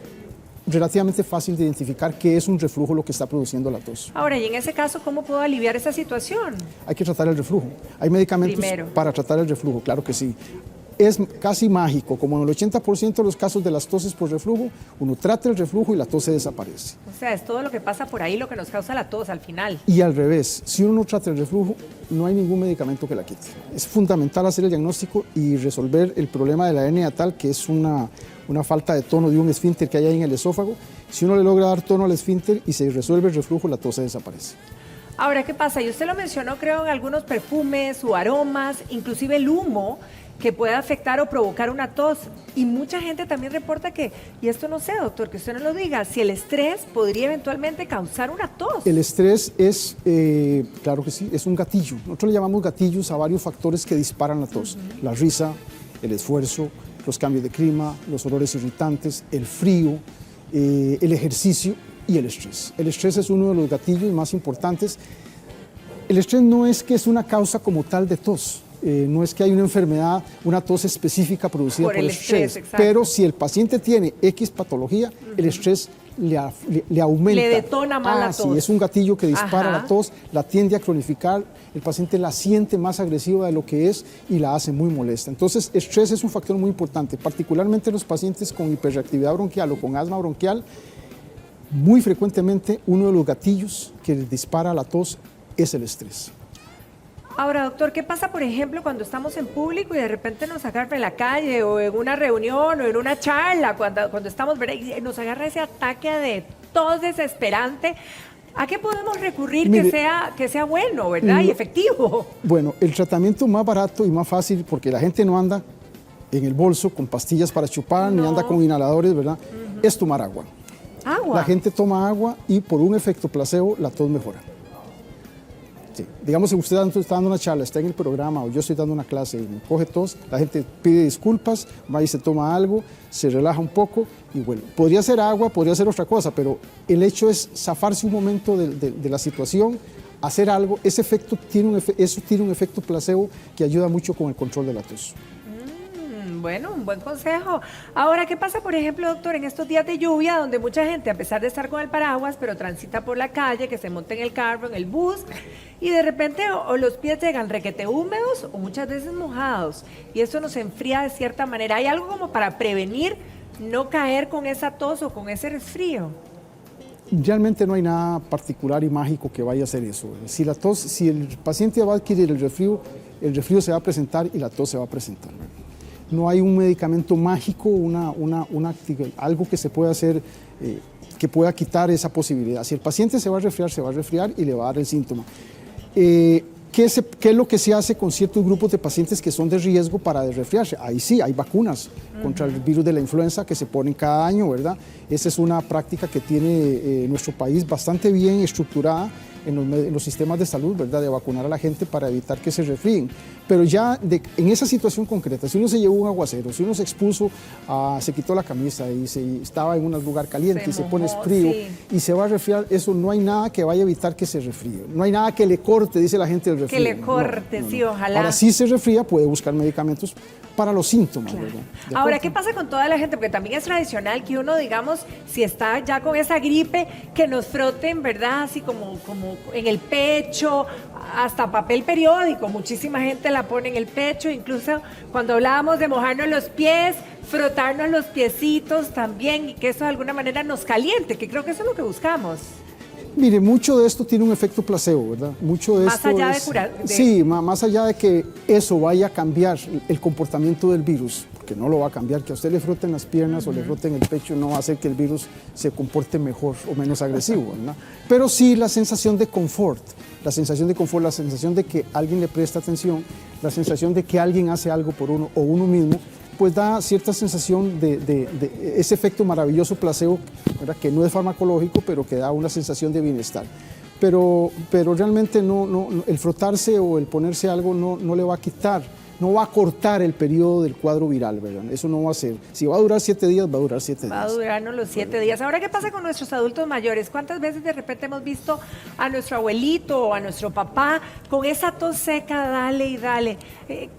relativamente fácil de identificar que es un reflujo lo que está produciendo la tos. Ahora, y en ese caso, ¿cómo puedo aliviar esa situación? Hay que tratar el reflujo. Hay medicamentos para tratar el reflujo, claro que sí. Es casi mágico, como en el 80% de los casos de las toses por reflujo, uno trata el reflujo y la tos se desaparece. O sea, es todo lo que pasa por ahí lo que nos causa la tos al final. Y al revés, si uno no trata el reflujo, no hay ningún medicamento que la quite. Es fundamental hacer el diagnóstico y resolver el problema de la hernia hiatal, que es una falta de tono de un esfínter que hay ahí en el esófago. Si uno le logra dar tono al esfínter y se resuelve el reflujo, la tos se desaparece. Ahora, ¿qué pasa? Y usted lo mencionó, creo, en algunos perfumes o aromas, inclusive el humo, que puede afectar o provocar una tos. Y mucha gente también reporta que, y esto no sé, doctor, que usted no lo diga, si el estrés podría eventualmente causar una tos. El estrés es, claro que sí, es un gatillo. Nosotros le llamamos gatillos a varios factores que disparan la tos. La risa, el esfuerzo, los cambios de clima, los olores irritantes, el frío, el ejercicio y el estrés. El estrés es uno de los gatillos más importantes. El estrés no es que es una causa como tal de tos. no es que hay una enfermedad, una tos específica producida por el estrés, exacto. pero si el paciente tiene X patología, el estrés le aumenta. Le detona más la tos. Sí, es un gatillo que dispara Ajá. la tos, la tiende a cronificar, el paciente la siente más agresiva de lo que es y la hace muy molesta. Entonces, estrés es un factor muy importante, particularmente los pacientes con hiperreactividad bronquial o con asma bronquial. Muy frecuentemente, uno de los gatillos que les dispara la tos es el estrés. Ahora, doctor, ¿qué pasa, por ejemplo, cuando estamos en público y de repente nos agarra en la calle o en una reunión o en una charla, cuando estamos, ¿verdad? Y nos agarra ese ataque de tos desesperante? ¿A qué podemos recurrir? Mire, que sea bueno, ¿verdad? Y efectivo. Bueno, el tratamiento más barato y más fácil, porque la gente no anda en el bolso con pastillas para chupar, ni anda con inhaladores, ¿verdad? Es tomar agua. Agua. La gente toma agua y por un efecto placebo la tos mejora. Sí. Digamos, si usted está dando una charla, está en el programa o yo estoy dando una clase y me coge tos, la gente pide disculpas, va y se toma algo, se relaja un poco y vuelve. Podría ser agua, podría ser otra cosa, pero el hecho es zafarse un momento de la situación, hacer algo. Ese efecto eso tiene un efecto placebo que ayuda mucho con el control de la tos. Bueno, un buen consejo. Ahora, ¿qué pasa, por ejemplo, doctor, en estos días de lluvia, donde mucha gente, a pesar de estar con el paraguas, pero transita por la calle, que se monta en el carro, en el bus, y de repente o los pies llegan requete húmedos o muchas veces mojados, y eso nos enfría de cierta manera? ¿Hay algo como para prevenir no caer con esa tos o con ese resfrío? Realmente no hay nada particular y mágico que vaya a hacer eso. Si el paciente va a adquirir el resfrío se va a presentar y la tos se va a presentar. No hay un medicamento mágico, algo que se pueda hacer que pueda quitar esa posibilidad. Si el paciente se va a resfriar y le va a dar el síntoma. ¿Qué es lo que se hace con ciertos grupos de pacientes que son de riesgo para resfriarse? Ahí sí, hay vacunas contra el virus de la influenza que se ponen cada año, ¿verdad? Esa es una práctica que tiene nuestro país bastante bien estructurada en los sistemas de salud, ¿verdad? De vacunar a la gente para evitar que se resfríen. Pero ya en esa situación concreta, si uno se llevó un aguacero, si uno se expuso, se quitó la camisa y estaba en un lugar caliente y se pone frío y se va a resfriar, eso no hay nada que vaya a evitar que se resfríe. No hay nada que le corte, dice la gente, el resfrío. Que le corte, sí, ojalá. Ahora, si se resfría, puede buscar medicamentos para los síntomas, claro. ¿verdad? Ahora, ¿qué pasa con toda la gente? Porque también es tradicional que uno, digamos, si está ya con esa gripe, que nos froten, ¿verdad? Así como en el pecho, hasta papel periódico. Muchísima gente la pone en el pecho, incluso cuando hablábamos de mojarnos los pies, frotarnos los piecitos también, y que eso de alguna manera nos caliente, que creo que eso es lo que buscamos. Mire, mucho de esto tiene un efecto placebo, ¿verdad? Mucho de más esto allá es, de curar. Sí, más allá de que eso vaya a cambiar el comportamiento del virus, porque no lo va a cambiar, que a usted le froten las piernas o le froten el pecho no va a hacer que el virus se comporte mejor o menos agresivo, ¿verdad? Pero sí la sensación de confort, la sensación de que alguien le presta atención, la sensación de que alguien hace algo por uno o uno mismo, pues da cierta sensación de ese efecto maravilloso placebo, ¿verdad? Que no es farmacológico, pero que da una sensación de bienestar. Pero realmente el frotarse o el ponerse algo no le va a quitar, no va a cortar el periodo del cuadro viral, ¿verdad? Eso no va a ser. Si va a durar 7 días, va a durar 7 días. Va a durarnos los 7 días. Ahora, ¿qué pasa con nuestros adultos mayores? ¿Cuántas veces de repente hemos visto a nuestro abuelito o a nuestro papá con esa tos seca, dale y dale?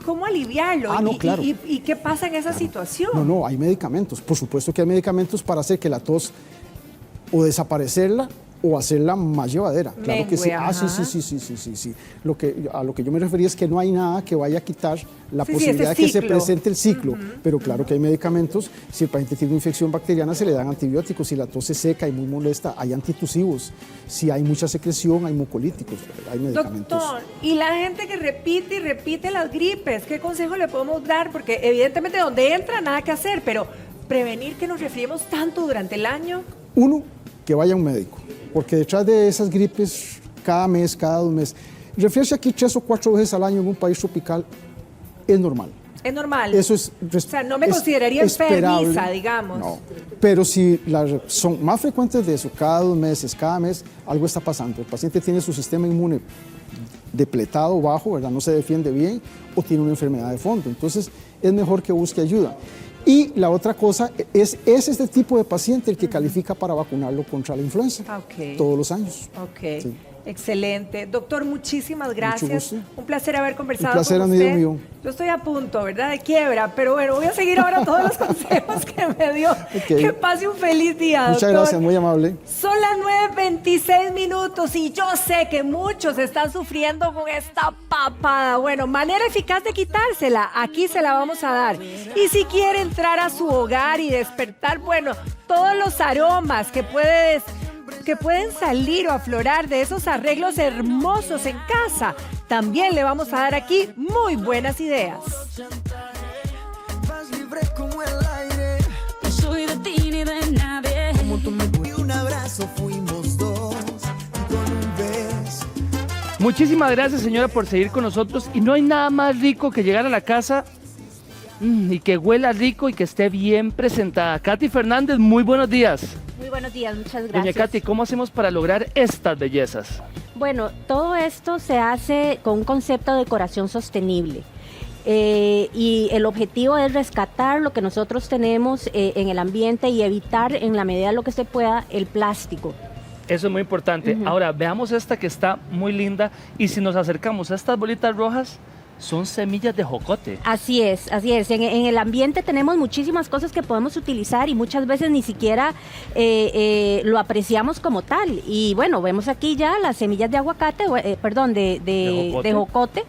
¿Cómo aliviarlo? No, claro. ¿Y qué pasa en esa situación? No, hay medicamentos. Por supuesto que hay medicamentos para hacer que la tos o desaparecerla o hacerla más llevadera. Claro que sí. Sí. A lo que yo me refería es que no hay nada que vaya a quitar la posibilidad de que se presente el ciclo. Pero claro que hay medicamentos. Si el paciente tiene una infección bacteriana, se le dan antibióticos. Si la tos es seca y muy molesta, hay antitusivos. Si hay mucha secreción, hay mucolíticos. Hay medicamentos. Doctor, y la gente que repite y repite las gripes, ¿qué consejo le podemos dar? Porque evidentemente donde entra, nada que hacer, pero prevenir que nos resfriemos tanto durante el año. Uno, que vaya a un médico. Porque detrás de esas gripes, cada mes, cada 2 meses, resfriarse aquí 3 o 4 veces al año en un país tropical es normal. Es normal. Eso es o sea, no me consideraría enfermiza, digamos. No, pero si son más frecuentes de eso, cada 2 meses, cada mes, algo está pasando. El paciente tiene su sistema inmune depletado, bajo, ¿verdad? No se defiende bien o tiene una enfermedad de fondo. Entonces, es mejor que busque ayuda. Y la otra cosa es este tipo de paciente el que califica para vacunarlo contra la influenza todos los años. Okay. Sí. Excelente. Doctor, muchísimas gracias. gusto. Un placer haber conversado Un placer, con amigo usted. mío. Yo estoy a punto, ¿verdad? De quiebra, pero bueno, voy a seguir ahora todos los consejos que me dio. Que pase un feliz día, Muchas doctor. gracias, muy amable. Son las 9:26 y yo sé que muchos están sufriendo con esta papada. Bueno, manera eficaz de quitársela, aquí se la vamos a dar. Y si quiere entrar a su hogar y despertar, bueno, todos los aromas que pueden salir o aflorar de esos arreglos hermosos en casa, también le vamos a dar aquí muy buenas ideas. Vas libre como el aire. No soy de ti ni de nadie. Como tú me di un abrazo, fuimos dos. Y con un beso. Muchísimas gracias, señora, por seguir con nosotros. Y no hay nada más rico que llegar a la casa y que huela rico y que esté bien presentada. Katy Fernández, muy buenos días. Muy buenos días, muchas gracias. Doña Katy, ¿cómo hacemos para lograr estas bellezas? Bueno, todo esto se hace con un concepto de decoración sostenible. Y el objetivo es rescatar lo que nosotros tenemos en el ambiente y evitar en la medida de lo que se pueda el plástico. Eso es muy importante. Ahora, veamos esta que está muy linda y si nos acercamos a estas bolitas rojas, son semillas de jocote. Así es, así es. En el ambiente tenemos muchísimas cosas que podemos utilizar y muchas veces ni siquiera lo apreciamos como tal. Y bueno, vemos aquí ya las semillas de aguacate, de jocote,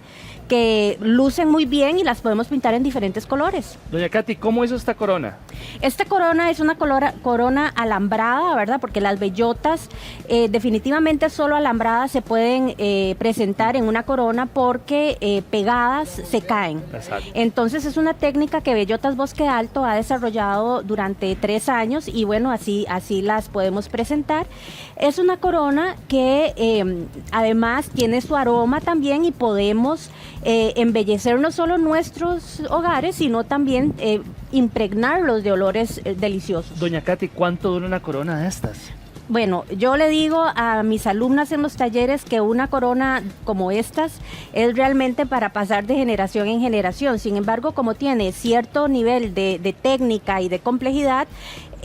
que lucen muy bien y las podemos pintar en diferentes colores. Doña Katy, ¿cómo hizo esta corona? Esta corona es una corona alambrada, ¿verdad? Porque las bellotas definitivamente solo alambradas se pueden presentar en una corona porque pegadas se caen. Exacto. Entonces es una técnica que Bellotas Bosque Alto ha desarrollado durante 3 años y bueno, así las podemos presentar. Es una corona que además tiene su aroma también y podemos embellecer no solo nuestros hogares, sino también impregnarlos de olores deliciosos. Doña Katy, ¿cuánto dura una corona de estas? Bueno, yo le digo a mis alumnas en los talleres que una corona como estas es realmente para pasar de generación en generación. Sin embargo, como tiene cierto nivel de técnica y de complejidad,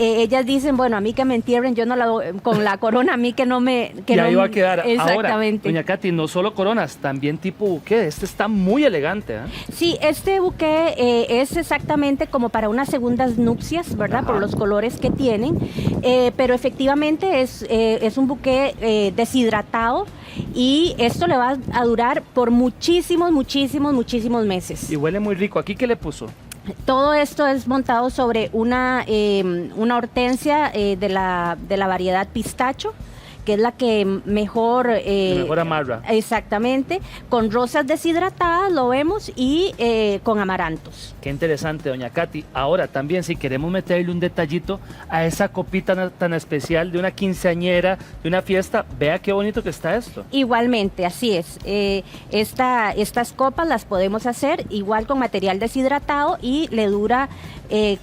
ellas dicen, bueno, a mí que me entierren, yo no la doy, con la corona, a mí que no me... Que y ahí no, va a quedar. Exactamente. Ahora, doña Katy, no solo coronas, también tipo buqué. Este está muy elegante, ¿eh? Sí, este buqué es exactamente como para unas segundas nupcias, ¿verdad? Por los colores que tienen, pero efectivamente es un buqué deshidratado y esto le va a durar por muchísimos meses. Y huele muy rico. ¿Aquí qué le puso? Todo esto es montado sobre una hortensia de la variedad pistacho, que es la que mejor amarra. Exactamente, con rosas deshidratadas lo vemos y con amarantos. Qué interesante, doña Katy. Ahora también, si queremos meterle un detallito a esa copita tan especial de una quinceañera, de una fiesta, vea qué bonito que está esto. Igualmente, así es. Estas copas las podemos hacer igual con material deshidratado y le dura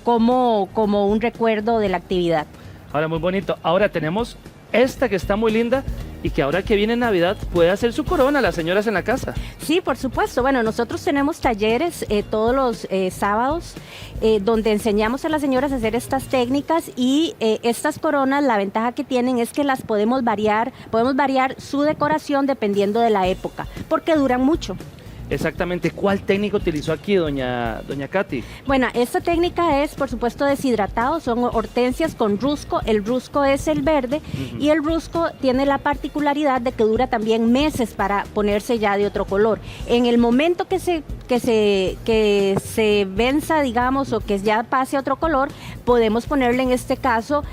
como un recuerdo de la actividad. Ahora, muy bonito. Ahora tenemos esta que está muy linda y que ahora que viene Navidad puede hacer su corona las señoras en la casa. Sí, por supuesto. Bueno, nosotros tenemos talleres todos los sábados donde enseñamos a las señoras a hacer estas técnicas y estas coronas, la ventaja que tienen es que las podemos variar su decoración dependiendo de la época, porque duran mucho. Exactamente. ¿Cuál técnica utilizó aquí, doña Katy? Bueno, esta técnica es, por supuesto, deshidratado. Son hortensias con rusco. El rusco es el verde y el rusco tiene la particularidad de que dura también meses para ponerse ya de otro color. En el momento que se venza, digamos, o que ya pase a otro color, podemos ponerle en este caso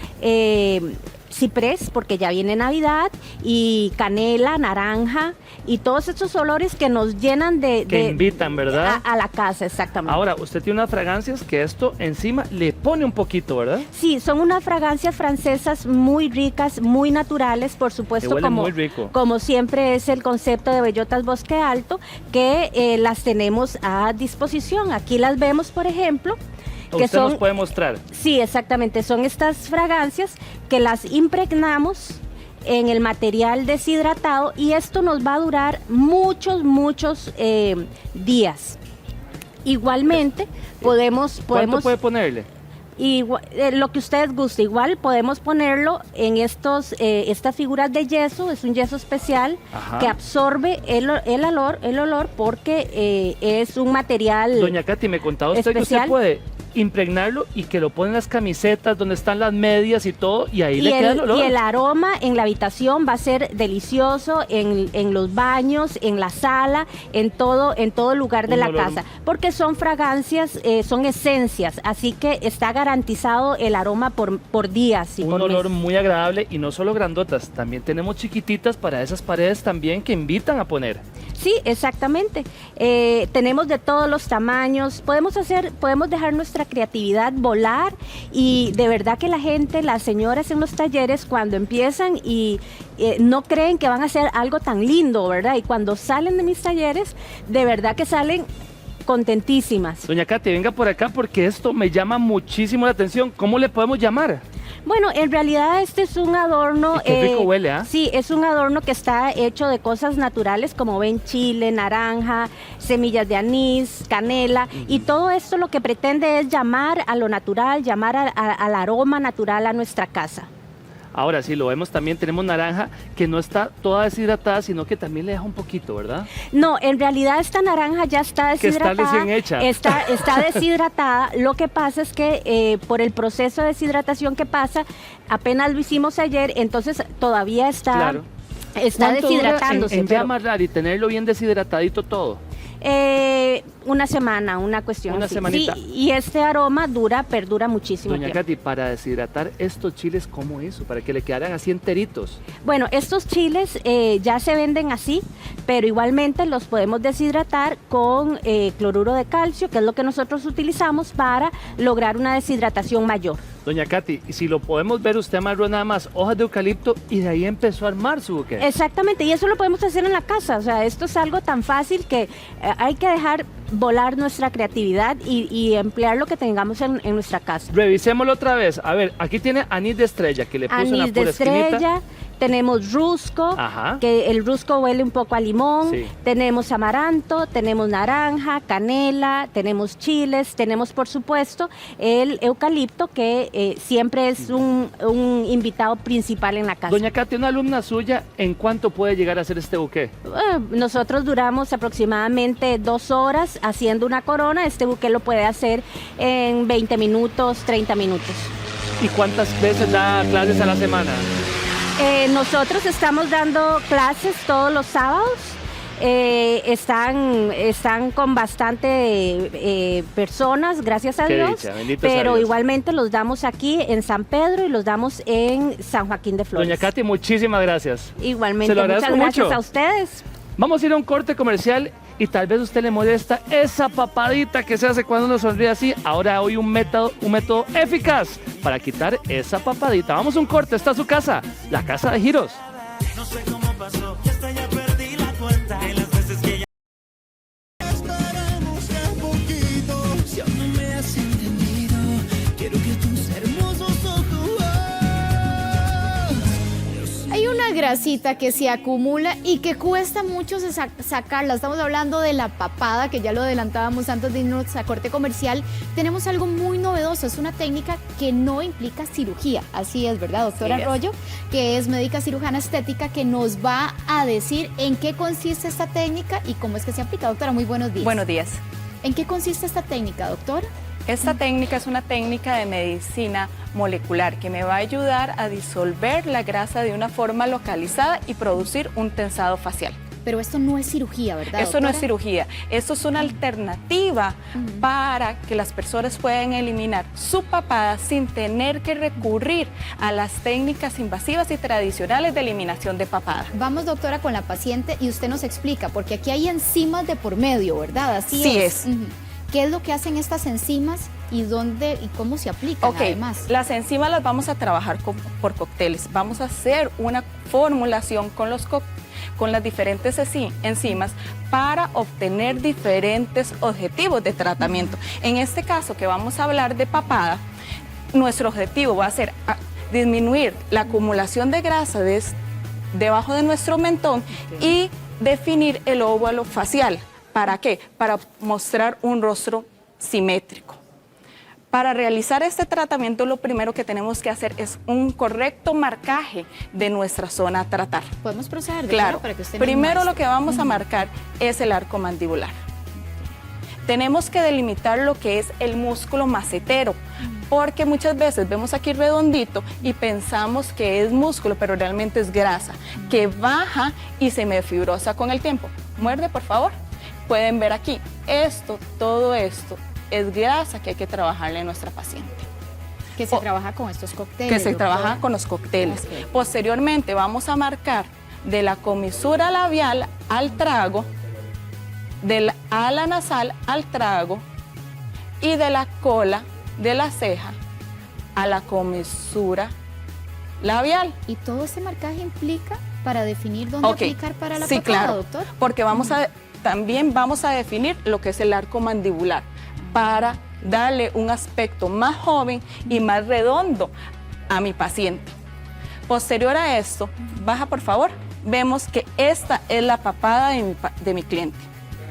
ciprés, porque ya viene Navidad, y canela, naranja, y todos estos olores que nos llenan que invitan, ¿verdad? A la casa, exactamente. Ahora, usted tiene unas fragancias que esto encima le pone un poquito, ¿verdad? Sí, son unas fragancias francesas muy ricas, muy naturales, por supuesto, muy rico. Como siempre es el concepto de Bellotas Bosque Alto, que las tenemos a disposición. Aquí las vemos, por ejemplo. ¿Usted nos puede mostrar? Sí, exactamente. Son estas fragancias que las impregnamos en el material deshidratado y esto nos va a durar muchos días. Igualmente, podemos... ¿Cuánto puede ponerle? Y lo que ustedes gusten, igual podemos ponerlo en estas figuras de yeso, es un yeso especial que absorbe el olor porque es un material Doña Katy, me contaba usted especial. que usted puede impregnarlo y que lo ponen en las camisetas donde están las medias y todo, y ahí le queda el olor. Y el aroma en la habitación va a ser delicioso, en los baños, en la sala, en todo lugar de la casa, porque son fragancias, son esencias, así que está garantizado el aroma por días y un por olor meses. muy agradable, y no solo grandotas, también tenemos chiquititas para esas paredes también que invitan a poner. Sí, exactamente. Tenemos de todos los tamaños, podemos dejar nuestra creatividad volar, y de verdad que la gente, las señoras en los talleres, cuando empiezan y no creen que van a hacer algo tan lindo, ¿verdad? Y cuando salen de mis talleres, de verdad que salen contentísimas. Doña Katy, venga por acá porque esto me llama muchísimo la atención. ¿Cómo le podemos llamar? Bueno, en realidad este es un adorno. Y qué rico huele, ¿ah? Sí, es un adorno que está hecho de cosas naturales, como ven, chile, naranja, semillas de anís, canela, y todo esto lo que pretende es llamar a lo natural, llamar al aroma natural a nuestra casa. Ahora, si lo vemos, también tenemos naranja que no está toda deshidratada, sino que también le deja un poquito, ¿verdad? No, en realidad esta naranja ya está deshidratada. Que está recién hecha. Está deshidratada. Lo que pasa es que por el proceso de deshidratación que pasa, apenas lo hicimos ayer, entonces todavía está, Claro. está ¿Cuánto dura deshidratándose. en pero, amarrar y tenerlo bien deshidratadito todo? una semana, una cuestión Una así. semanita. Sí, y este aroma perdura muchísimo Doña tiempo. Katy, para deshidratar estos chiles, ¿cómo hizo? Para que le quedaran así enteritos. Bueno, estos chiles ya se venden así, pero igualmente los podemos deshidratar con cloruro de calcio, que es lo que nosotros utilizamos para lograr una deshidratación mayor. Doña Katy, y si lo podemos ver, usted amarró nada más hojas de eucalipto y de ahí empezó a armar su buque. Exactamente, y eso lo podemos hacer en la casa. O sea, esto es algo tan fácil que hay que dejar volar nuestra creatividad y emplear lo que tengamos en nuestra casa. Revisémoslo otra vez. A ver, aquí tiene anís de estrella que le puso en la Anís de pura estrella, esquinita. tenemos rusco, Ajá. que el rusco huele un poco a limón, Sí. tenemos amaranto, tenemos naranja, canela, tenemos chiles, tenemos por supuesto el eucalipto, que siempre es un invitado principal en la casa. Doña Katy, una alumna suya, ¿en cuánto puede llegar a hacer este buque? Nosotros duramos aproximadamente 2 horas haciendo una corona. Este buque lo puede hacer en 20 minutos, 30 minutos. ¿Y cuántas veces da clases a la semana? Nosotros estamos dando clases todos los sábados. Están con bastante personas, gracias a Qué Dios, dicha, bendito sea pero Dios. igualmente los damos aquí en San Pedro y los damos en San Joaquín de Flores. Doña Katy, muchísimas gracias. Igualmente, Se lo muchas agradezco gracias mucho. a ustedes. Vamos a ir a un corte comercial y tal vez a usted le molesta esa papadita que se hace cuando uno sonríe así. Ahora hoy un método eficaz para quitar esa papadita. Vamos a un corte, está su casa, la Casa de Giros. No sé cómo pasó, ya hasta ya perdí la cuenta de las veces que ya esperamos un poquito. Si aún no me has entendido, quiero que tus hermosos ojos. Hay una grasita que se acumula y que cuesta mucho sacarla. Estamos hablando de la papada, que ya lo adelantábamos antes de irnos a corte comercial. Tenemos algo muy novedoso, es una técnica que no implica cirugía. Así es, ¿verdad, doctora Así es. Arroyo? Que es médica cirujana estética, que nos va a decir en qué consiste esta técnica y cómo es que se aplica. Doctora, muy buenos días. Buenos días. ¿En qué consiste esta técnica, doctora? Esta técnica es una técnica de medicina molecular que me va a ayudar a disolver la grasa de una forma localizada y producir un tensado facial. Pero esto no es cirugía, ¿verdad, Esto no es doctora? cirugía, esto es una alternativa para que las personas puedan eliminar su papada sin tener que recurrir a las técnicas invasivas y tradicionales de eliminación de papada. Vamos, doctora, con la paciente y usted nos explica, porque aquí hay enzimas de por medio, ¿verdad? Así Sí es. es. Ujú. ¿Qué es lo que hacen estas enzimas y dónde y cómo se aplican, Ok, además? las enzimas las vamos a trabajar por cócteles. Vamos a hacer una formulación con las diferentes enzimas para obtener diferentes objetivos de tratamiento. En este caso que vamos a hablar de papada, nuestro objetivo va a ser disminuir la acumulación de grasa debajo de nuestro mentón y definir el óvalo facial. ¿Para qué? Para mostrar un rostro simétrico. Para realizar este tratamiento, lo primero que tenemos que hacer es un correcto marcaje de nuestra zona a tratar. ¿Podemos proceder? Claro. Para que usted Primero nos lo que vamos a marcar es el arco mandibular. Tenemos que delimitar lo que es el músculo macetero, porque muchas veces vemos aquí redondito y pensamos que es músculo, pero realmente es grasa, que baja y se me fibrosa con el tiempo. Muerde, por favor. Pueden ver aquí, todo esto es grasa que hay que trabajarle a nuestra paciente. Que se trabaja con estos cócteles. Que se doctora. trabaja con los cócteles. Ok. Posteriormente vamos a marcar de la comisura labial al trago, del ala nasal al trago y de la cola de la ceja a la comisura labial. ¿Y todo ese marcaje implica para definir dónde Ok. aplicar para la Sí, papada, claro, doctor? porque también vamos a definir lo que es el arco mandibular para darle un aspecto más joven y más redondo a mi paciente. Posterior a esto, baja por favor, vemos que esta es la papada de mi cliente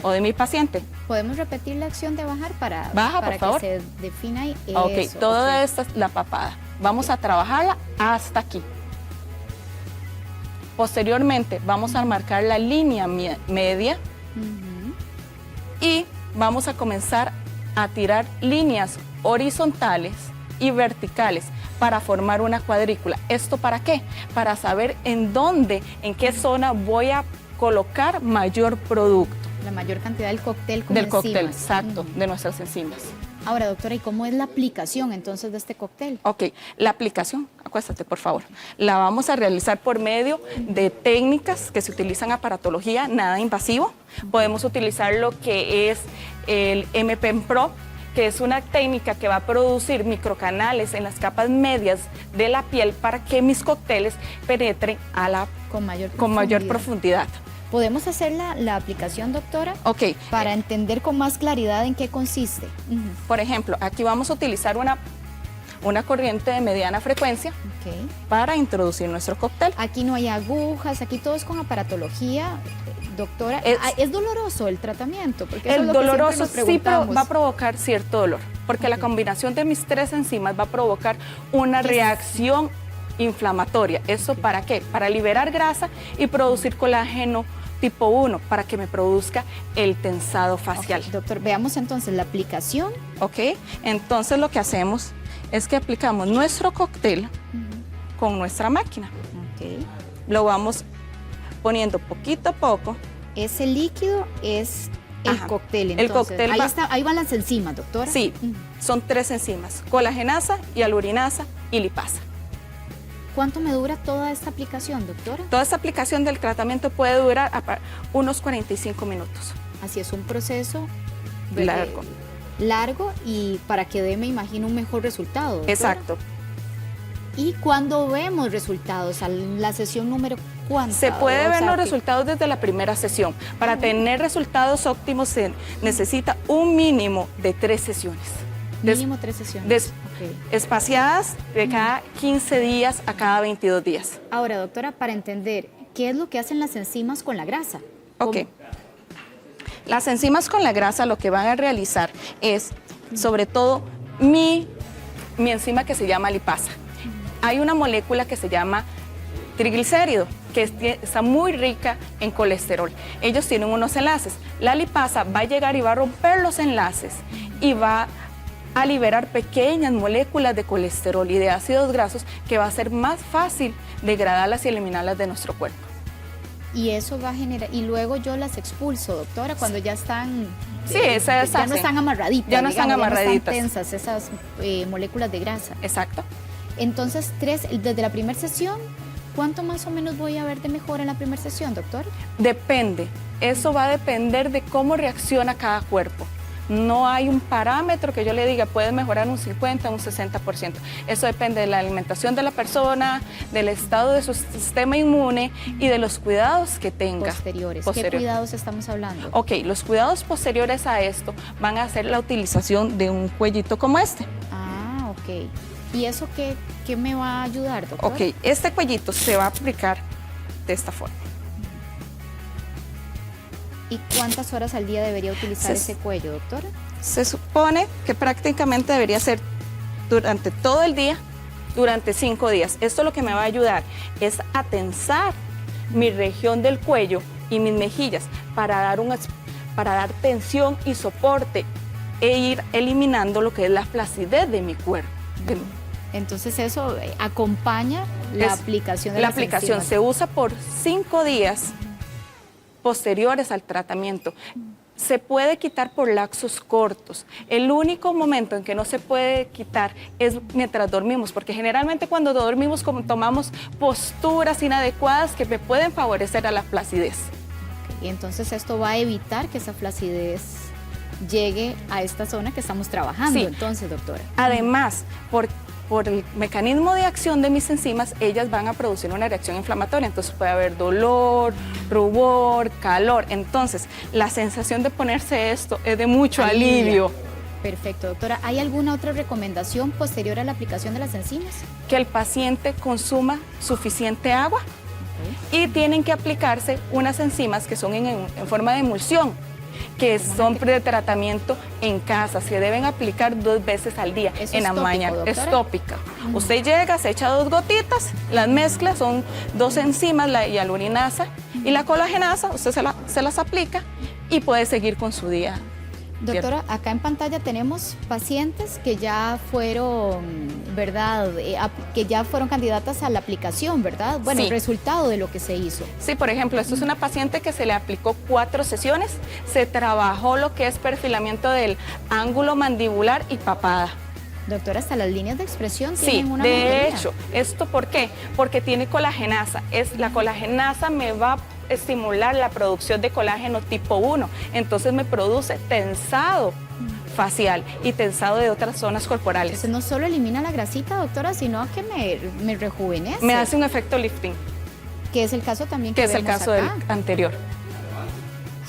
o de mi paciente. ¿Podemos repetir la acción de bajar para Baja, por favor. que se defina ahí? Ok, Eso, toda ok. esta es la papada. Vamos a trabajarla hasta aquí. Posteriormente vamos a marcar la línea media y vamos a comenzar a tirar líneas horizontales y verticales para formar una cuadrícula. ¿Esto para qué? Para saber en qué zona voy a colocar mayor producto. La mayor cantidad del cóctel con Del enzimas. cóctel, exacto, de nuestras enzimas. Ahora, doctora, ¿y cómo es la aplicación entonces de este cóctel? Ok, la aplicación, acuéstate por favor, la vamos a realizar por medio de técnicas que se utilizan en aparatología, nada invasivo. Podemos utilizar lo que es el MPen Pro, que es una técnica que va a producir microcanales en las capas medias de la piel para que mis cócteles penetren con mayor profundidad. ¿Podemos hacer la aplicación, doctora? Ok. Para entender con más claridad en qué consiste. Por ejemplo, aquí vamos a utilizar una corriente de mediana frecuencia para introducir nuestro cóctel. Aquí no hay agujas, aquí todo es con aparatología. Doctora, ¿es doloroso el tratamiento? Porque eso es El lo que siempre doloroso nos sí preguntamos. va a provocar cierto dolor, porque la combinación de mis 3 enzimas va a provocar una reacción inflamatoria. ¿Eso para qué? Para liberar grasa y producir colágeno tipo 1, para que me produzca el tensado facial. Doctor, veamos entonces la aplicación. Ok, entonces lo que hacemos es que aplicamos nuestro cóctel con nuestra máquina. Lo vamos poniendo poquito a poco. Ese líquido es el cóctel, El entonces. cóctel Ahí van las enzimas, doctora. Sí, son 3 enzimas, colagenasa, hialuronasa y lipasa. ¿Cuánto me dura toda esta aplicación, doctora? Toda esta aplicación del tratamiento puede durar unos 45 minutos. Así es, un proceso largo. Largo y para que dé, me imagino, un mejor resultado, doctora. Exacto. ¿Y cuando vemos resultados? ¿A la sesión número cuánta? Se puede ver los que- resultados desde la primera sesión. Para tener resultados óptimos se necesita un mínimo de 3 sesiones. Mínimo 3 sesiones. Espaciadas de cada 15 días a cada 22 días. Ahora, doctora, para entender, ¿qué es lo que hacen las enzimas con la grasa? Ok. Las enzimas con la grasa lo que van a realizar es, sobre todo, mi enzima que se llama lipasa. Hay una molécula que se llama triglicérido, que está muy rica en colesterol. Ellos tienen unos enlaces. La lipasa va a llegar y va a romper los enlaces y va a liberar pequeñas moléculas de colesterol y de ácidos grasos que va a ser más fácil degradarlas y eliminarlas de nuestro cuerpo. Y eso va a generar, y luego yo las expulso, doctora, cuando ya están... Sí, se ya no están amarraditas. Ya no están digamos, amarraditas. Ya no están tensas esas moléculas de grasa. Exacto. Entonces, desde la primera sesión, ¿cuánto más o menos voy a ver de mejora en la primera sesión, doctor? Depende. Eso va a depender de cómo reacciona cada cuerpo. No hay un parámetro que yo le diga puede mejorar un 50, un 60%. Eso depende de la alimentación de la persona, del estado de su sistema inmune y de los cuidados que tenga. Posteriores. ¿Qué cuidados estamos hablando? Ok, los cuidados posteriores a esto van a ser la utilización de un cuellito como este. Ah, ok. ¿Y eso qué me va a ayudar, doctor? Ok, este cuellito se va a aplicar de esta forma. ¿Y cuántas horas al día debería utilizar ese cuello, doctora? Se supone que prácticamente debería ser durante todo el día, durante 5 días. Esto lo que me va a ayudar es a tensar mi región del cuello y mis mejillas para dar tensión y soporte e ir eliminando lo que es la flacidez de mi cuerpo. Entonces eso acompaña la aplicación de la las aplicación enzimas. se usa por 5 días posteriores al tratamiento. Se puede quitar por lapsos cortos. El único momento en que no se puede quitar es mientras dormimos, porque generalmente cuando dormimos tomamos posturas inadecuadas que me pueden favorecer a la flacidez. Y entonces esto va a evitar que esa flacidez llegue a esta zona que estamos trabajando. Sí. Entonces, doctora. Además, por el mecanismo de acción de mis enzimas, ellas van a producir una reacción inflamatoria. Entonces puede haber dolor, rubor, calor. Entonces, la sensación de ponerse esto es de mucho alivio. Perfecto, doctora. ¿Hay alguna otra recomendación posterior a la aplicación de las enzimas? Que el paciente consuma suficiente agua y tienen que aplicarse unas enzimas que son en forma de emulsión, que son de tratamiento en casa. Se deben aplicar 2 veces al día. ¿Eso en la es tópico, mañana. doctora? Es tópica. Usted llega, se echa 2 gotitas, las mezcla, son 2 enzimas, la hialuronasa y la colagenasa, usted se las aplica y puede seguir con su día. Doctora, acá en pantalla tenemos pacientes que ya fueron, ¿verdad? Que ya fueron candidatas a la aplicación, ¿verdad? Bueno, Sí. el resultado de lo que se hizo. Sí, por ejemplo, esto es una paciente que se le aplicó 4 sesiones, se trabajó lo que es perfilamiento del ángulo mandibular y papada. Doctora, hasta las líneas de expresión Sí, tienen una de mejoría. hecho, ¿esto por qué? Porque tiene colagenasa. La colagenasa me va a estimular la producción de colágeno tipo 1, entonces me produce tensado facial y tensado de otras zonas corporales. Entonces no solo elimina la grasita, doctora, sino que me rejuvenece. Me hace un efecto lifting, Que es el caso también que que es el vemos caso acá. del anterior.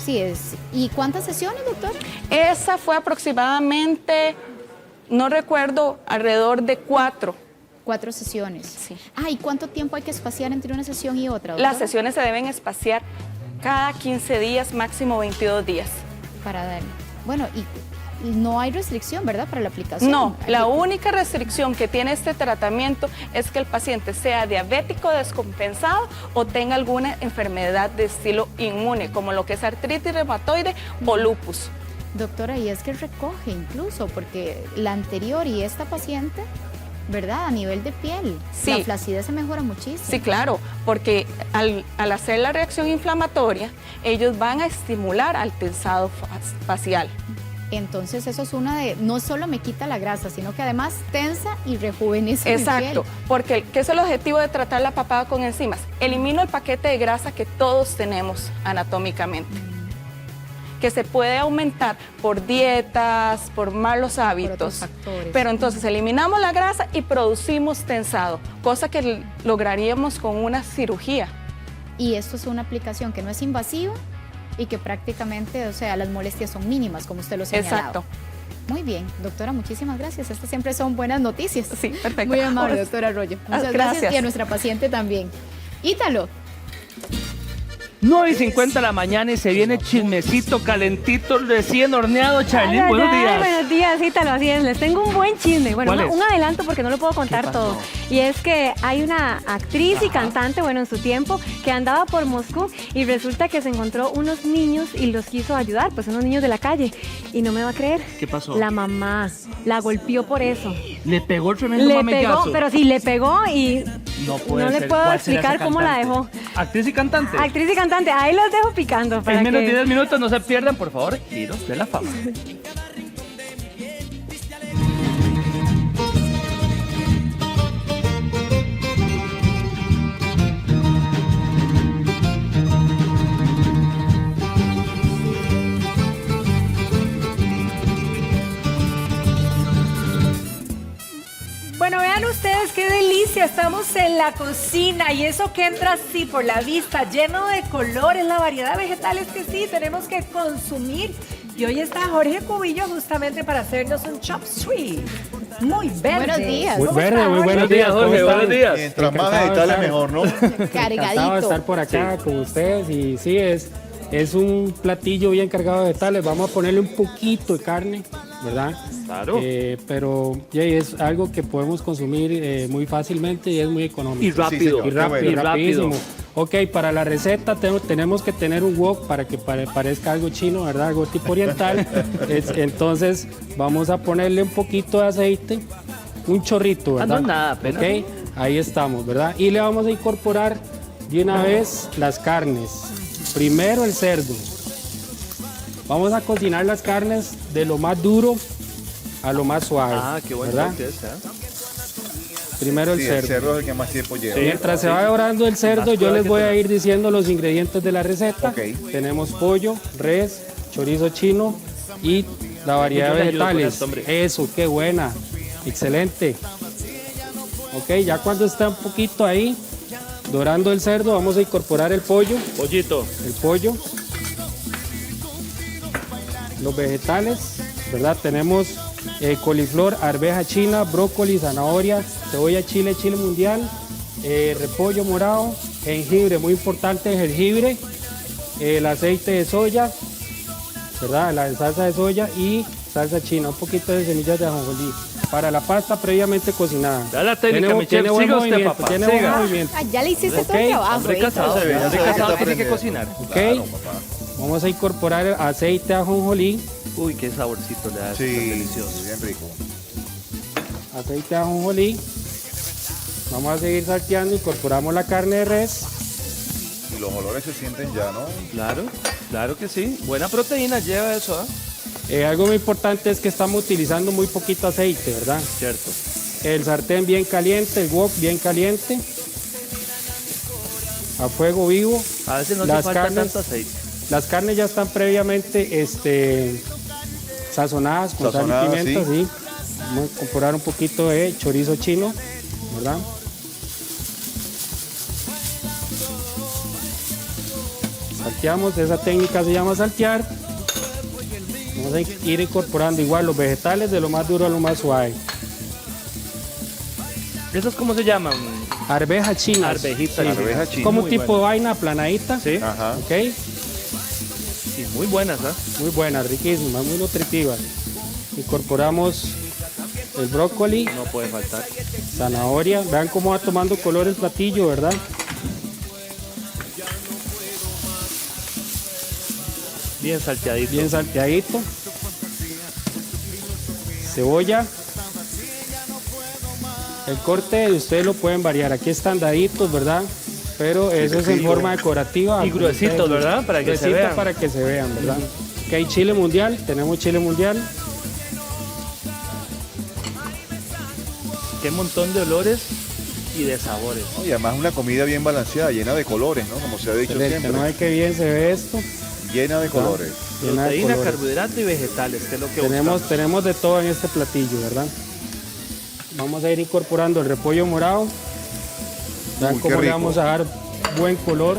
Sí, es. ¿Y cuántas sesiones, doctor? Esa fue aproximadamente, no recuerdo, alrededor de 4. 4 sesiones. Sí. Ah, ¿y cuánto tiempo hay que espaciar entre una sesión y otra, doctora? Las sesiones se deben espaciar cada 15 días, máximo 22 días. Para dar. Bueno, y no hay restricción, ¿verdad? Para la aplicación. No, la única restricción que tiene este tratamiento es que el paciente sea diabético descompensado o tenga alguna enfermedad de estilo inmune, como lo que es artritis reumatoide o lupus. Doctora, y es que recoge incluso, porque la anterior y esta paciente, ¿verdad? A nivel de piel, Sí. la flacidez se mejora muchísimo. Sí, claro, porque al hacer la reacción inflamatoria, ellos van a estimular al tensado facial. Entonces eso es una de, no solo me quita la grasa, sino que además tensa y rejuvenece mi Exacto, piel. porque ¿qué es el objetivo de tratar la papada con enzimas? Elimino el paquete de grasa que todos tenemos anatómicamente, que se puede aumentar por dietas, por malos hábitos. factores. Pero entonces eliminamos la grasa y producimos tensado, cosa que lograríamos con una cirugía. Y esto es una aplicación que no es invasiva y que prácticamente, o sea, las molestias son mínimas, como usted lo señalaba. Exacto. Muy bien, doctora, muchísimas gracias. Estas siempre son buenas noticias. Sí, perfecto. Muy amable, doctora Arroyo. Muchas gracias. Y a nuestra paciente también. Ítalo. 9:50 de la mañana y se viene chismecito, calentito, recién horneado. Charlene, buenos días. Buenos días, Ítalo, así es. Les tengo un buen chisme. Bueno, ¿Cuál es? un adelanto porque no lo puedo contar todo. Y es que hay una actriz y cantante, bueno, en su tiempo, que andaba por Moscú y resulta que se encontró unos niños y los quiso ayudar, pues unos niños de la calle. Y no me va a creer. ¿Qué pasó? La mamá la golpeó por eso. Le pegó el tremendo Le mamellazo. pegó, pero sí, le pegó y No puede no le ser. puedo ¿Cuál será explicar esa cómo la cantante? dejó. Actriz y cantante. Actriz y cantante, ahí los dejo picando. Para En menos que... de 10 minutos no se pierdan, por favor, Giros de la Fama. Bueno, vean ustedes qué delicia, estamos en la cocina y eso que entra así por la vista, lleno de colores, la variedad de vegetales que sí tenemos que consumir. Y hoy está Jorge Cubillo justamente para hacernos un chop suey. Muy verde. Buenos días. Muy ¿Cómo verde, está, muy Jorge? buenos días. Jorge, ¿cómo están? buenos días. Mientras más Encantado de vegetales, estar- mejor, ¿no? Encantado de Cargadito. estar por acá con ustedes y sí, es un platillo bien cargado de vegetales. Vamos a ponerle un poquito de carne ¿verdad? Claro. Pero ya es algo que podemos consumir muy fácilmente y es muy económico. Y rápido. Y rápido, Y rápido. rapidísimo. Ok, para la receta tenemos que tener un wok para que parezca algo chino, ¿verdad? Algo tipo oriental. Entonces vamos a ponerle un poquito de aceite, un chorrito, ¿verdad? No, nada, apenas. Ok, ahí estamos, ¿verdad? Y le vamos a incorporar de una vez las carnes. Primero el cerdo. Vamos a cocinar las carnes de lo más duro a lo más suave. Ah, qué bueno ¿verdad? que es, ¿eh? Primero el Sí, cerdo. el cerdo es el que más tiempo lleva. Mientras se va dorando el cerdo, yo les voy a ir diciendo los ingredientes de la receta. Ok. Tenemos pollo, res, chorizo chino y la variedad Yo de le ayudo con vegetales. esto, hombre. Eso, qué buena. Excelente. Ok, ya cuando está un poquito ahí dorando el cerdo, vamos a incorporar el pollo. Pollito. El pollo. Los vegetales, ¿verdad? Tenemos coliflor, arveja china, brócoli, zanahoria, cebolla, chile mundial, repollo morado, jengibre, muy importante el jengibre, el aceite de soya, ¿verdad? La salsa de soya y salsa china, un poquito de semillas de ajonjolí. Para la pasta previamente cocinada. Ya la técnica, mi chef. Siga usted, papá. Tiene buen Siga. movimiento. Ah, ya le hiciste todo el Ok. trabajo. Hombre casado, Víctor. hombre casado tiene que cocinar. Ok. Vamos a incorporar el aceite de ajonjolí. Uy, qué saborcito le da. Sí, súper delicioso. bien rico. Aceite de ajonjolí. Vamos a seguir salteando, incorporamos la carne de res. Y los olores se sienten ya, ¿no? Claro, claro que sí. Buena proteína lleva eso, ¿ah? Algo muy importante es que estamos utilizando muy poquito aceite, ¿verdad? Cierto. El sartén bien caliente, el wok bien caliente. A fuego vivo. A veces no hace falta tanto aceite. Las carnes ya están previamente sazonadas con sal y pimienta, sí. Vamos a incorporar un poquito de chorizo chino, ¿verdad? Salteamos, esa técnica se llama saltear. Vamos a ir incorporando igual los vegetales de lo más duro a lo más suave. ¿Esos cómo se llaman? Arveja china. Arvejita. Sí. Arveja china. Como Muy tipo buena. de vaina planadita. Sí. Ajá. Ok. Sí, muy buenas, ¿ah? Muy buenas, riquísimas, muy nutritivas. Incorporamos el brócoli, No puede faltar. zanahoria. Vean cómo va tomando color el platillo, ¿verdad? Bien salteadito. Bien salteadito. Cebolla. El corte ustedes lo pueden variar. Aquí están daditos, ¿verdad? Pero eso es en forma decorativa. Y gruesitos, ¿verdad? Para que se Gruesito vean. para que se vean, ¿verdad? Que hay chile mundial, tenemos chile mundial. Qué montón de olores y de sabores. Y además una comida bien balanceada, llena de colores, ¿no? Como se ha dicho Excelente, siempre. ¿no ve qué bien se ve esto? Llena de colores. Llena de Proteína, colores. carbohidrato y vegetales, que es lo que Tenemos de todo en este platillo, ¿verdad? Vamos a ir incorporando el repollo morado. Vean Uy, qué cómo le rico. vamos a dar buen color.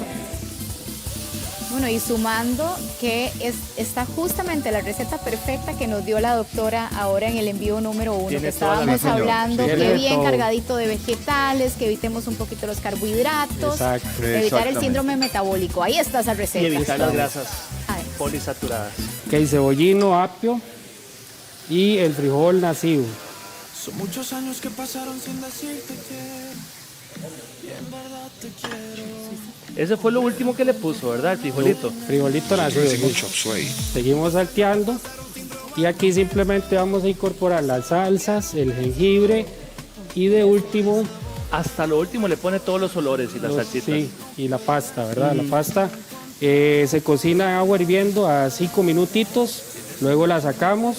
Bueno, y sumando que está justamente la receta perfecta que nos dio la doctora ahora en el envío número 1, Tiene que toda la estábamos razón. hablando, Tiene que de bien todo. cargadito de vegetales, que evitemos un poquito los carbohidratos, Exacto. evitar el Exactamente. síndrome metabólico. Ahí está esa receta. Y evitar las grasas Ay. polisaturadas. Ok, cebollino, apio y el frijol nacido. Son muchos años que pasaron sin decirte que y en verdad te quiero. Ese fue lo último que le puso, ¿verdad? El frijolito. Frijolito nacido. ¿sí? Seguimos salteando. Y aquí simplemente vamos a incorporar las salsas, el jengibre y de último Hasta lo último le pone todos los olores y las salsitas. sí, y la pasta, ¿verdad? La pasta se cocina en agua hirviendo a 5 minutitos, luego la sacamos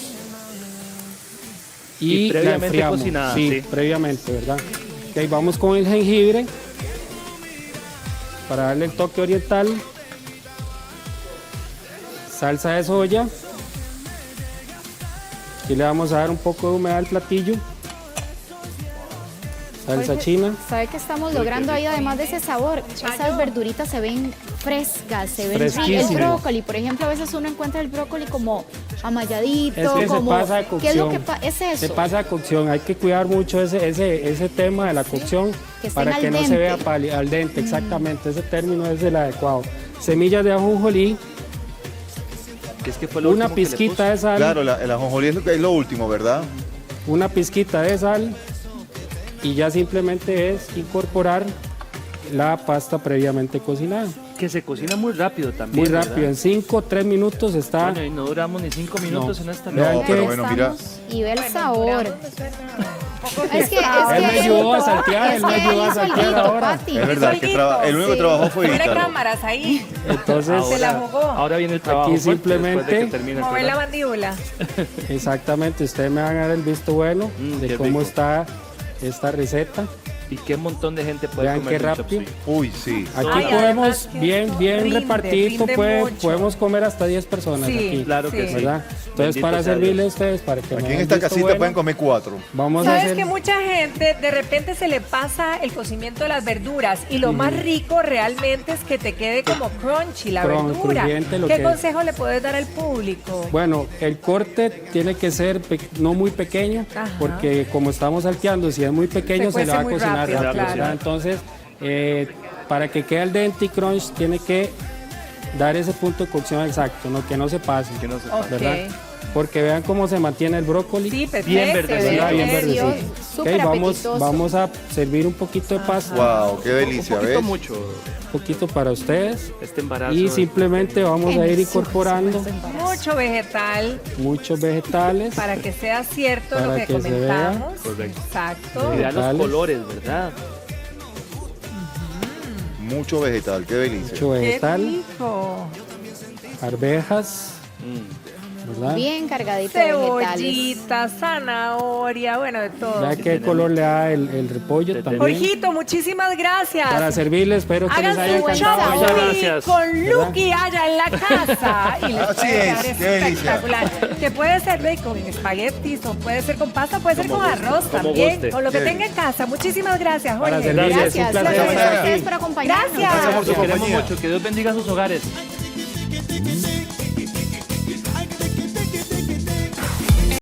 Y la previamente enfriamos. cocinada, Sí, sí. previamente, ¿verdad? Ok, vamos con el jengibre para darle el toque oriental. Salsa de soya. Aquí le vamos a dar un poco de humedad al platillo. Salsa Oye, china. ¿Sabe qué estamos logrando ahí además de ese sabor? Esas verduritas se ven frescas, se ven ricas. El Fresquísimo. brócoli, por ejemplo, a veces uno encuentra el brócoli como amalladito, Es que se como pasa de ¿qué es lo cocción. que es eso? Se pasa a cocción, hay que cuidar mucho ese tema de la cocción que estén para al que no se dente. vea al dente, exactamente, ese término es el adecuado. Semillas de ajonjolí, Que es que fue lo una último que le pizquita puso. de sal. Claro, el ajonjolí es lo último, ¿verdad? Una pizquita de sal y ya simplemente es incorporar la pasta previamente cocinada. Que se cocina muy rápido también. Muy rápido, en 3 minutos está. Bueno, y no duramos ni 5 minutos en esta Vean No, pero bueno, mira. Y ve el sabor. Él me ayudó a saltear, él me ayudó a saltear ahora. Es verdad, que el único que trabajó fue Tiene Ítalo. cámaras ahí. Entonces, Se la jugó. Ahora viene el trabajo aquí fuerte simplemente después de que termine el Mover la programa. mandíbula. exactamente, ustedes me van a dar el visto bueno de qué cómo rico. está esta receta. Y qué montón de gente puede Vean comer qué un chop rápido. suey. Uy, sí. Aquí Ay, podemos, además que bien rinde, repartidito, rinde mucho. podemos comer hasta 10 personas Sí, aquí. Claro que sí. ¿Verdad? Entonces, Bendito para sea servirle a Dios. ustedes, para que me Aquí den en esta visto casita bueno, pueden comer 4. vamos a Sabes hacer. que mucha gente de repente se le pasa el cocimiento de las verduras y lo más rico realmente es que te quede como crunchy la verdura. Crujiente, lo ¿Qué que- consejo le puedes dar al público? Bueno, el corte tiene que ser no muy pequeño, Ajá. porque como estamos salteando, si es muy pequeño Se se le va a cuece muy cocinar rápido, rápido. claro. ¿verdad? Entonces, para que quede al dente y crunch, tiene que dar ese punto de cocción exacto, ¿no? Que no se pase, ¿verdad? Ok. Porque vean cómo se mantiene el brócoli. Sí, perfecto. Bien verdecito. ¿verdad? Bien Delicioso, verdecito. súper Ok, apetitoso. vamos a servir un poquito de pasta, Wow, qué delicia, Un poquito ¿ves? mucho un poquito para ustedes. este embarazo. Y simplemente vamos a ir incorporando Mucho vegetal muchos vegetales. para que sea cierto lo Para que que se vea. comentamos. Correcto. Exacto. Y vean los vegetales. colores, ¿verdad? Mucho vegetal, qué delicia. Mucho Qué vegetal, rico. arvejas, ¿verdad? Bien cargadito de vegetales. Cebollita, zanahoria, bueno, de todo. Vea qué color le da el repollo también. Jorgito, muchísimas gracias. Para servirles, espero que les Hagan haya su encantado. chop Muchas suey gracias. con Lucky allá en la casa. Y les Así puede es, quedar qué delicia. espectacular. Que puede ser con espaguetis, o puede ser con pasta, puede ser Como con guste, arroz como también. guste. Con lo que Qué tenga en casa. Muchísimas gracias, Para Jorge. servirles, Gracias, un placer gracias estar a ustedes aquí. por acompañarnos. Gracias. Gracias por su Los queremos compañía. mucho. Que Dios bendiga sus hogares.